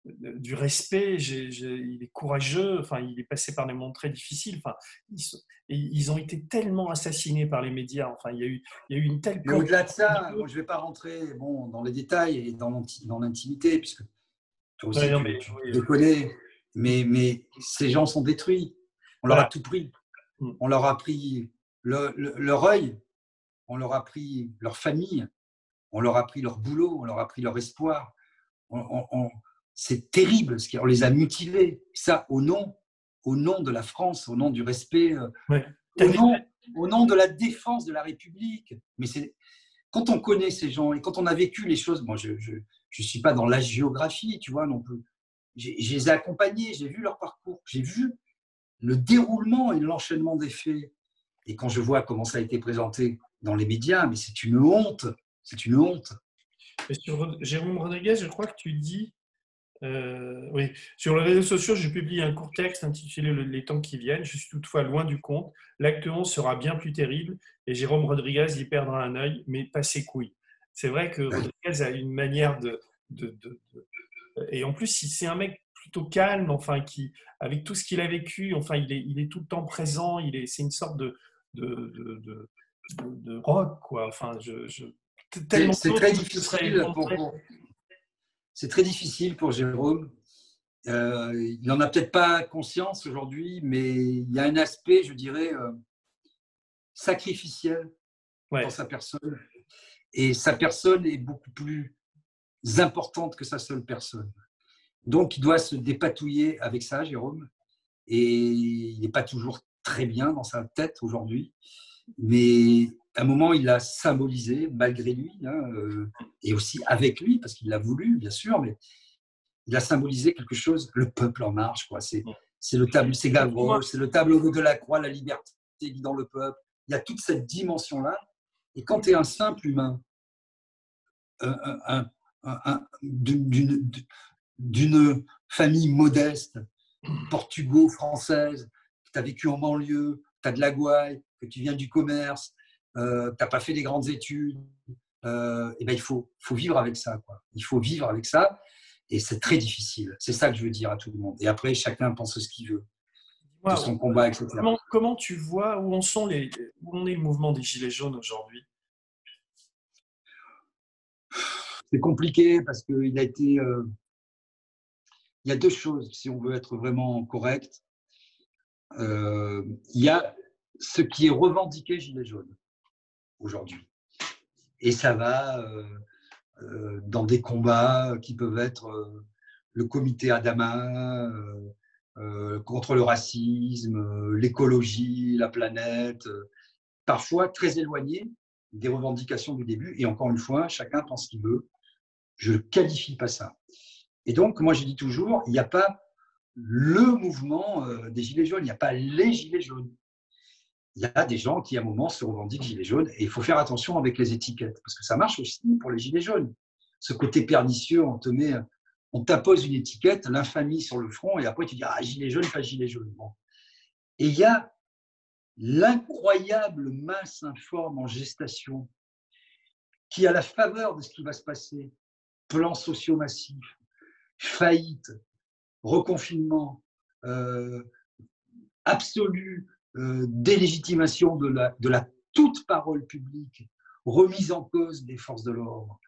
du respect, il est courageux, enfin, il est passé par des moments très difficiles. Enfin, ils ont été tellement assassinés par les médias. Enfin, il y a eu une telle. Mais au-delà de ça, moi, je ne vais pas rentrer dans les détails et dans l'intimité, puisque toi aussi, tu le connais. Mais ces gens sont détruits. On leur a tout pris. On leur a pris leur œil, on leur a pris leur famille, on leur a pris leur boulot, on leur a pris leur espoir. C'est terrible, on les a mutilés. Ça, au nom de la France, au nom du respect, au nom de la défense de la République. Mais quand on connaît ces gens et quand on a vécu les choses, moi, je ne suis pas dans la géographie, tu vois, non plus. Je les ai accompagnés, j'ai vu leur parcours, j'ai vu le déroulement et l'enchaînement des faits. Et quand je vois comment ça a été présenté dans les médias, mais c'est une honte, c'est une honte. Et sur Jérôme Rodriguez, je crois que tu dis, oui, sur les réseaux sociaux, je publie un court texte intitulé Les temps qui viennent. Je suis toutefois loin du compte. L'acte 11 sera bien plus terrible et Jérôme Rodriguez y perdra un œil, mais pas ses couilles. C'est vrai que Rodriguez a une manière et en plus, c'est un mec plutôt calme, enfin, avec tout ce qu'il a vécu, enfin, il est tout le temps présent. C'est une sorte de rock, quoi. Enfin, c'est très difficile c'est très difficile pour Jérôme. Il n'en a peut-être pas conscience aujourd'hui, mais il y a un aspect, je dirais, sacrificiel dans sa personne. Et sa personne est beaucoup plus importante que sa seule personne. Donc, il doit se dépatouiller avec ça, Jérôme. Et il n'est pas toujours très bien dans sa tête aujourd'hui. Mais à un moment, il l'a symbolisé, malgré lui, et aussi avec lui, parce qu'il l'a voulu, bien sûr, mais il a symbolisé quelque chose, le peuple en marche, quoi. C'est le tableau, c'est Gavroche, c'est le tableau de Delacroix, la liberté vit dans le peuple. Il y a toute cette dimension-là. Et quand tu es un simple humain, d'une famille modeste, portugo-française, que tu as vécu en banlieue, tu as de la gouaille, que tu viens du commerce, tu n'as pas fait des grandes études, et ben il faut vivre avec ça, quoi. Il faut vivre avec ça, et c'est très difficile. C'est ça que je veux dire à tout le monde. Et après, chacun pense ce qu'il veut de son combat, etc. Comment tu vois où où est le mouvement des Gilets jaunes aujourd'hui? C'est compliqué parce qu'il a été. Il y a deux choses, si on veut être vraiment correct. Il y a ce qui est revendiqué Gilets jaunes aujourd'hui. Et ça va dans des combats qui peuvent être le comité Adama, contre le racisme, l'écologie, la planète, parfois très éloignés des revendications du début. Et encore une fois, chacun pense ce qu'il veut. Je ne qualifie pas ça. Et donc, moi, je dis toujours, il n'y a pas le mouvement des Gilets jaunes, il n'y a pas les Gilets jaunes. Il y a des gens qui, à un moment, se revendiquent Gilets jaunes, et il faut faire attention avec les étiquettes, parce que ça marche aussi pour les Gilets jaunes. Ce côté pernicieux, on t'impose une étiquette, l'infamie sur le front, et après tu dis « Ah, Gilets jaunes, pas Gilets jaunes ». Bon. Et il y a l'incroyable masse informe en gestation qui, à la faveur de ce qui va se passer, plans sociaux massifs, faillite, reconfinement, absolue, délégitimation de la toute parole publique, remise en cause des forces de l'ordre,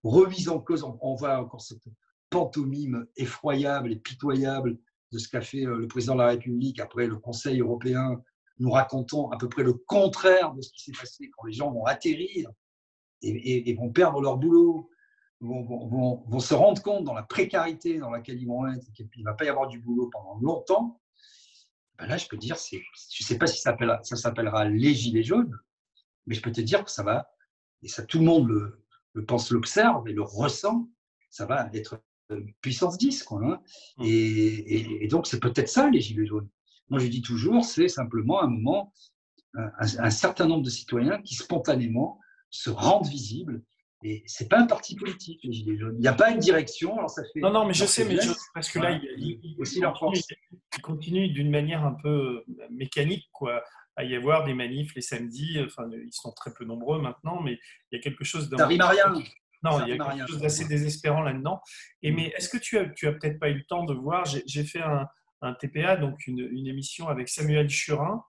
remise en cause, on voit encore cette pantomime effroyable et pitoyable de ce qu'a fait le président de la République après le Conseil européen, nous racontant à peu près le contraire de ce qui s'est passé quand les gens vont atterrir et vont perdre leur boulot, vont se rendre compte dans la précarité dans laquelle ils vont être, qu'il ne va pas y avoir du boulot pendant longtemps. Ben là, je peux dire, je ne sais pas si ça s'appellera les Gilets jaunes, mais je peux te dire que ça va, et ça tout le monde le pense, l'observe et le ressent, ça va être puissance 10, quoi, hein. Et donc, c'est peut-être ça, les Gilets jaunes. Moi, je dis toujours, c'est simplement un moment, un certain nombre de citoyens qui spontanément se rendent visibles. Et ce n'est pas un parti politique, les Gilets jaunes. Il n'y a pas une direction. Alors ça fait non, mais je sais, parce que là, il continue d'une manière un peu mécanique, quoi, à y avoir des manifs les samedis. Enfin, ils sont très peu nombreux maintenant, mais il y a quelque chose ça rime à rien. Non, il y a quelque chose d'assez désespérant là-dedans. Mais est-ce que tu as peut-être pas eu le temps de voir, j'ai fait un TPA, donc une émission avec Samuel Churin,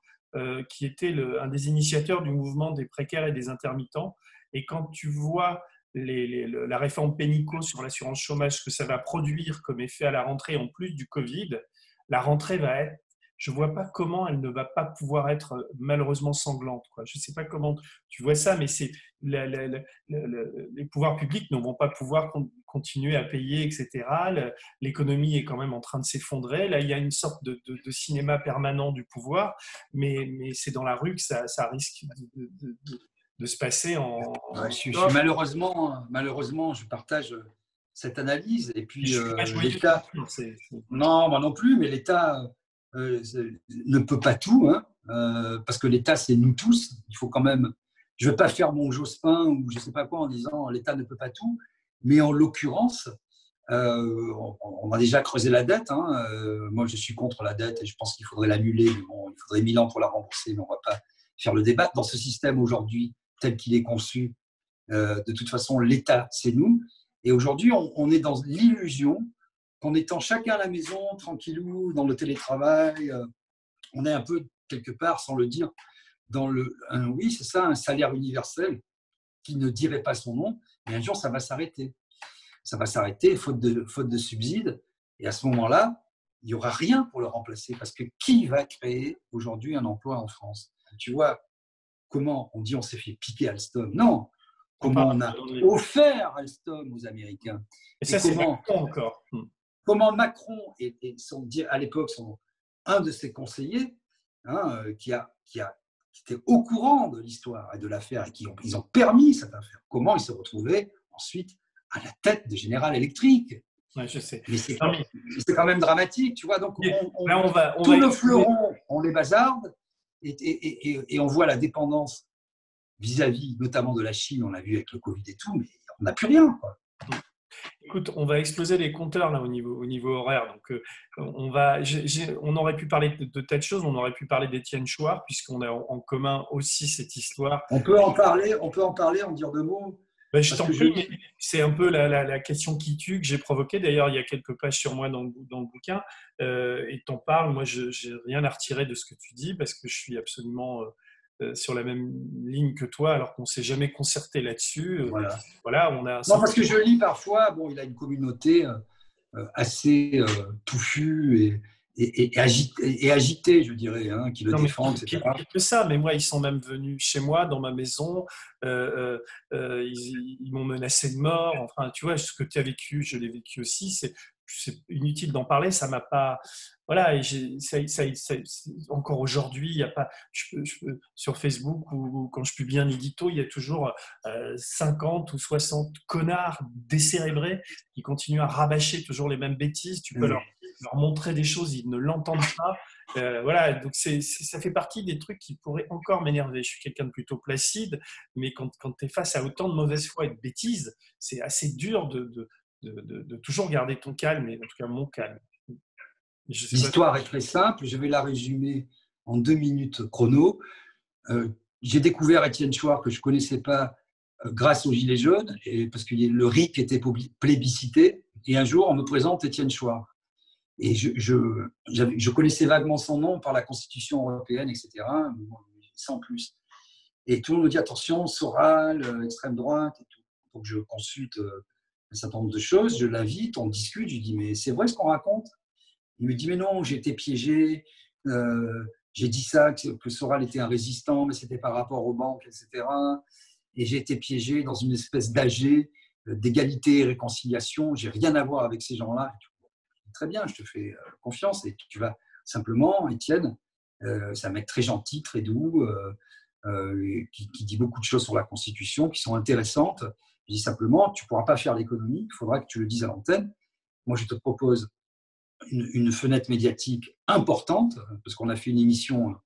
qui était un des initiateurs du mouvement des précaires et des intermittents. Et quand tu vois la réforme Pénicaud sur l'assurance chômage, ce que ça va produire comme effet à la rentrée en plus du Covid, la rentrée va être, je ne vois pas comment elle ne va pas pouvoir être malheureusement sanglante, quoi. Je ne sais pas comment tu vois ça, mais les pouvoirs publics ne vont pas pouvoir continuer à payer, etc. L'économie est quand même en train de s'effondrer. Là, il y a une sorte de cinéma permanent du pouvoir, mais c'est dans la rue que ça risque de se passer en… Malheureusement, je partage cette analyse. Et puis, l'État… Non, moi non plus, mais l'État ne peut pas tout, hein, parce que l'État, c'est nous tous. Il faut quand même… Je ne veux pas faire mon Jospin ou je ne sais pas quoi en disant l'État ne peut pas tout, mais en l'occurrence, on a déjà creusé la dette, hein. Moi, je suis contre la dette et je pense qu'il faudrait l'annuler. Mais bon, il faudrait 1000 ans pour la rembourser, mais on ne va pas faire le débat. Dans ce système aujourd'hui, tel qu'il est conçu, de toute façon, l'État, c'est nous. Et aujourd'hui, on est dans l'illusion qu'en étant chacun à la maison, tranquillou, dans le télétravail, on est un peu, quelque part, sans le dire, dans oui, c'est ça, un salaire universel qui ne dirait pas son nom, mais un jour, ça va s'arrêter. Ça va s'arrêter, faute de subsides. Et à ce moment-là, il n'y aura rien pour le remplacer. Parce que qui va créer aujourd'hui un emploi en France? Tu vois, comment on dit on s'est fait piquer Alstom? Non. Comment on a offert Alstom aux Américains? Et ça, c'est Macron encore. Comment Macron et à l'époque, un de ses conseillers, hein, qui était au courant de l'histoire et de l'affaire et ils ont permis cette affaire. Comment ils se retrouvaient ensuite à la tête de General Electric? Ouais, je sais. Mais c'est quand même dramatique, tu vois. Donc, le fleuron, on les bazarde et on voit la dépendance vis-à-vis notamment de la Chine, on l'a vu avec le Covid et tout, mais on n'a plus rien, quoi. Écoute, on va exploser les compteurs là au niveau horaire. Donc, on aurait pu parler de telles choses. On aurait pu parler d'Étienne Chouard, puisqu'on a en commun aussi cette histoire. On peut en parler, en dire 2 mots. Ben, je Parce t'en que prie, mais c'est un peu la question qui tue que j'ai provoquée. D'ailleurs, il y a quelques pages sur moi dans le bouquin, et t'en parles. Moi, je n'ai rien à retirer de ce que tu dis parce que je suis absolument sur la même ligne que toi, alors qu'on ne s'est jamais concerté là-dessus. voilà. Voilà, on a Non, parce que je lis parfois, bon, il a une communauté assez touffue et agitée, je dirais, hein, qui le Non, mais défend, etc. pire que ça, mais moi, ils sont même venus chez moi, dans ma maison. Ils m'ont menacé de mort. Enfin, tu vois, ce que tu as vécu, je l'ai vécu aussi. C'est inutile d'en parler. Ça m'a pas. Voilà, et encore aujourd'hui, il y a pas. Sur Facebook ou quand je publie un édito, il y a toujours 50 ou 60 connards décérébrés qui continuent à rabâcher toujours les mêmes bêtises. Tu peux leur montrer des choses, ils ne l'entendent pas. Voilà, donc ça fait partie des trucs qui pourraient encore m'énerver. Je suis quelqu'un de plutôt placide, mais quand tu es face à autant de mauvaise foi et de bêtises, c'est assez dur de toujours garder ton calme, et en tout cas mon calme. L'histoire est très simple, je vais la résumer en 2 minutes chrono. J'ai découvert Étienne Chouard que je ne connaissais pas grâce aux Gilets jaunes, parce que le RIC était plébiscité, et un jour on me présente Étienne Chouard. Et je connaissais vaguement son nom par la Constitution européenne, etc., sans plus. Et tout le monde me dit, attention, Soral, extrême droite, et tout. Donc je consulte un certain nombre de choses, je l'invite, on discute, je lui dis, mais c'est vrai ce qu'on raconte? Il me dit, mais non, j'ai été piégé, j'ai dit ça, que Soral était un résistant, mais c'était par rapport aux banques, etc. Et j'ai été piégé dans une espèce d'AG, d'égalité et réconciliation, j'ai rien à voir avec ces gens-là. Très bien, je te fais confiance, et tu vas simplement, Étienne, c'est un mec très gentil, très doux, qui dit beaucoup de choses sur la Constitution qui sont intéressantes. Je dis simplement, tu ne pourras pas faire l'économie, il faudra que tu le dises à l'antenne. Moi, je te propose une fenêtre médiatique importante, parce qu'on a fait une émission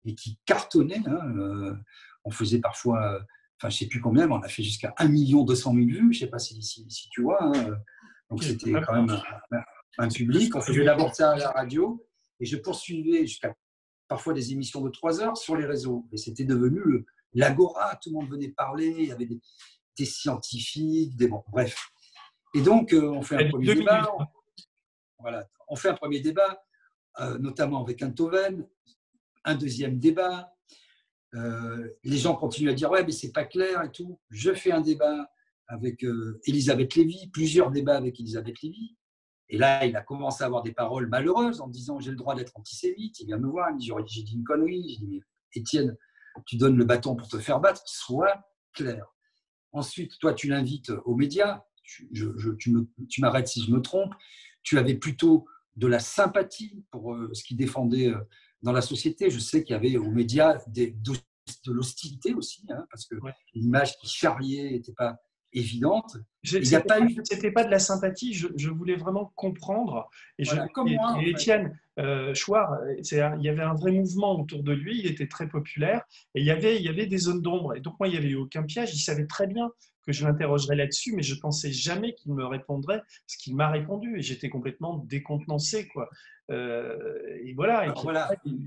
et qui cartonnait. Hein, on faisait parfois, je ne sais plus combien, mais on a fait jusqu'à 1 200 000 vues, je ne sais pas si tu vois. Hein, donc, c'était quand même un public. On faisait d'abord ça à la radio, et je poursuivais jusqu'à parfois des émissions de 3 heures sur les réseaux. Et c'était devenu l'agora, tout le monde venait parler, il y avait des scientifiques, bref. Et donc, on fait un premier débat. Voilà, on fait un premier débat, notamment avec Enthoven, un deuxième débat. Les gens continuent à dire, ouais, mais c'est pas clair et tout. Je fais un débat avec Elisabeth Lévy, plusieurs débats avec Elisabeth Lévy. Et là, il a commencé à avoir des paroles malheureuses en me disant, j'ai le droit d'être antisémite. Il vient me voir, il me dit, j'ai dit une connerie. J'ai dit, mais Étienne, tu donnes le bâton pour te faire battre, sois clair. Ensuite, toi, tu l'invites aux médias. Tu m'arrêtes si je me trompe. Tu avais plutôt de la sympathie pour ce qu'il défendait dans la société. Je sais qu'il y avait aux médias de l'hostilité aussi, hein, parce que l'image qui charriait n'était pas évidente. C'était pas de la sympathie, je voulais vraiment comprendre. Et Étienne Chouard, il y avait un vrai mouvement autour de lui, il était très populaire, et il y avait des zones d'ombre. Et donc moi, il n'y avait eu aucun piège, il savait très bien que je l'interrogerais là-dessus, mais je ne pensais jamais qu'il me répondrait ce qu'il m'a répondu. Et j'étais complètement décontenancé, quoi. Et voilà,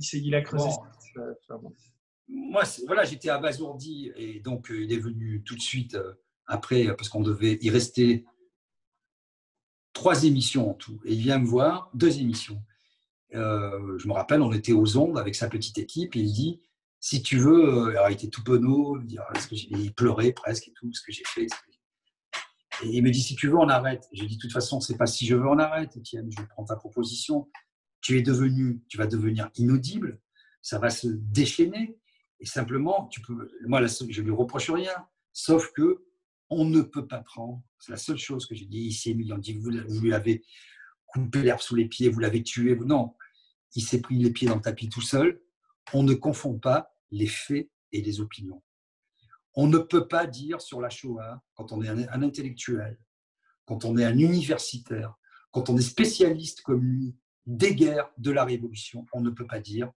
il a creusé ça. Moi, j'étais abasourdi, et donc il est venu tout de suite après, parce il restait 3 émissions en tout, et il vient me voir, 2 émissions. Je me rappelle, on était aux ondes avec sa petite équipe, et il dit, si tu veux, alors il était tout penaud, il pleurait presque et tout, ce que j'ai fait. Et il me dit, si tu veux, on arrête. J'ai dit, de toute façon, c'est pas si je veux, on arrête, Étienne, je prends ta proposition. Tu vas devenir inaudible, ça va se déchaîner. Et simplement, moi, je ne lui reproche rien, sauf que on ne peut pas prendre. C'est la seule chose que j'ai dit ici. On dit, vous lui avez coupé l'herbe sous les pieds, vous l'avez tué. Non, il s'est pris les pieds dans le tapis tout seul. On ne confond pas les faits et les opinions. On ne peut pas dire sur la Shoah, quand on est un intellectuel, quand on est un universitaire, quand on est spécialiste comme lui, des guerres, de la Révolution, on ne peut pas dire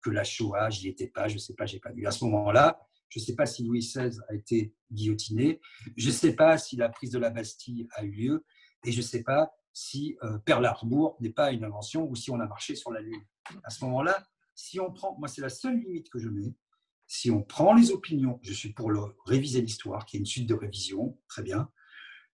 que la Shoah, j'y étais pas, je ne sais pas, j'ai pas vu. À ce moment-là, Je ne sais pas si Louis XVI a été guillotiné. Je ne sais pas si la prise de la Bastille a eu lieu. Et je ne sais pas si Pearl Harbor n'est pas une invention ou si on a marché sur la Lune. À ce moment-là, si on prend, moi c'est la seule limite que je mets, si on prend les opinions, je suis pour réviser l'histoire, qui est une suite de révision, très bien,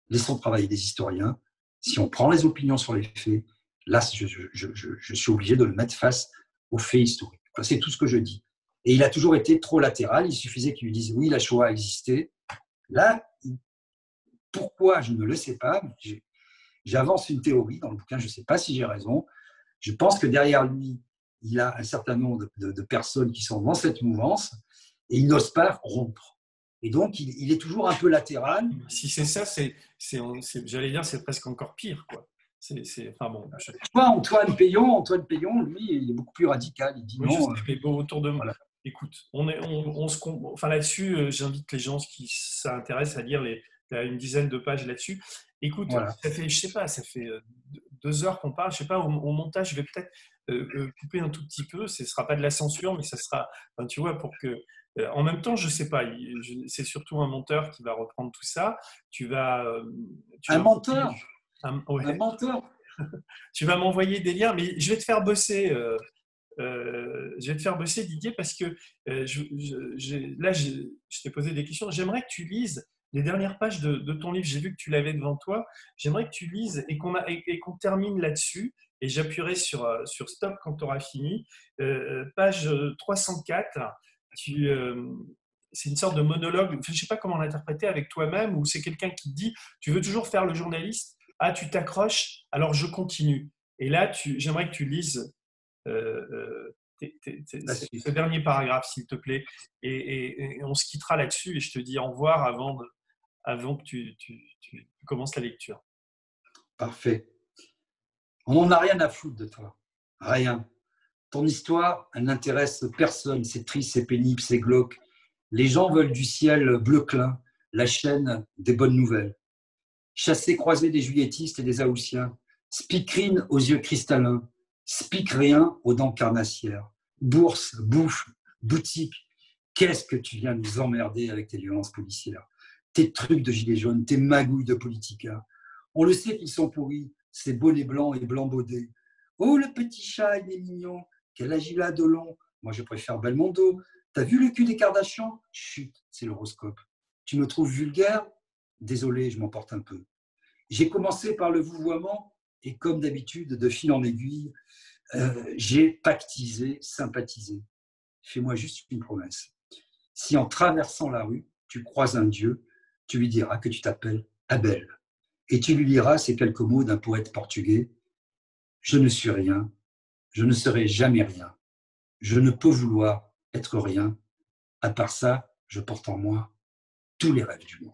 laissons travailler des historiens. Si on prend les opinions sur les faits, là, je suis obligé de le mettre face aux faits historiques. Enfin, c'est tout ce que je dis. Et il a toujours été trop latéral. Il suffisait qu'il lui dise oui, la Shoah a existé. Là, pourquoi, je ne le sais pas. J'avance une théorie dans le bouquin, je ne sais pas si j'ai raison. Je pense que derrière lui, il a un certain nombre de personnes qui sont dans cette mouvance et il n'ose pas rompre. Et donc, il est toujours un peu latéral. Si c'est ça, j'allais dire, c'est presque encore pire, quoi. Enfin bon. Antoine Payon, lui, il est beaucoup plus radical. Il dit oui, non. Je sais, mais bon, autour de moi. Voilà. Écoute, enfin là-dessus, j'invite les gens qui s'intéressent à lire une dizaine de pages là-dessus. Écoute, voilà. ça fait 2 heures qu'on parle. Je sais pas, au montage, je vais peut-être couper un tout petit peu. Ce ne sera pas de la censure, mais ça sera, enfin, tu vois, pour que. En même temps, je sais pas. C'est surtout un monteur qui va reprendre tout ça. Un menteur. Ouais. Un menteur. Tu vas m'envoyer des liens, mais je vais te faire bosser. Je vais te faire bosser, Didier, parce que là, je t'ai posé des questions. J'aimerais que tu lises les dernières pages de ton livre. J'ai vu que tu l'avais devant toi. J'aimerais que tu lises et qu'on termine là-dessus. Et j'appuierai sur stop quand tu auras fini. Page 304. C'est une sorte de monologue. Je ne sais pas comment l'interpréter avec toi-même, ou c'est quelqu'un qui te dit tu veux toujours faire le journaliste. Ah, tu t'accroches, alors je continue. Et là, j'aimerais que tu lises ce dernier paragraphe, s'il te plaît. Et on se quittera là-dessus et je te dis au revoir avant que tu commences la lecture. Parfait. On n'en a rien à foutre de toi. Rien. Ton histoire, elle n'intéresse personne. C'est triste, c'est pénible, c'est glauque. Les gens veulent du ciel bleu clin, la chaîne des bonnes nouvelles. Chasser croisé des juilletistes et des haussiens. Speakerine aux yeux cristallins. Spique rien aux dents carnassières. Bourse, bouffe, boutique. Qu'est-ce que tu viens nous emmerder avec tes violences policières? Tes trucs de gilets jaunes, tes magouilles de politica. On le sait qu'ils sont pourris, ces bonnets blancs et blancs baudés. Oh, le petit chat, il est mignon. Quel âge il a de long? Moi, je préfère Belmondo. T'as vu le cul des Kardashians? Chut, c'est l'horoscope. Tu me trouves vulgaire? Désolé, je m'emporte un peu. J'ai commencé par le vouvoiement et comme d'habitude, de fil en aiguille, j'ai pactisé, sympathisé. Fais-moi juste une promesse. Si en traversant la rue, tu croises un dieu, tu lui diras que tu t'appelles Abel. Et tu lui liras ces quelques mots d'un poète portugais. Je ne suis rien, je ne serai jamais rien. Je ne peux vouloir être rien. À part ça, je porte en moi tous les rêves du monde.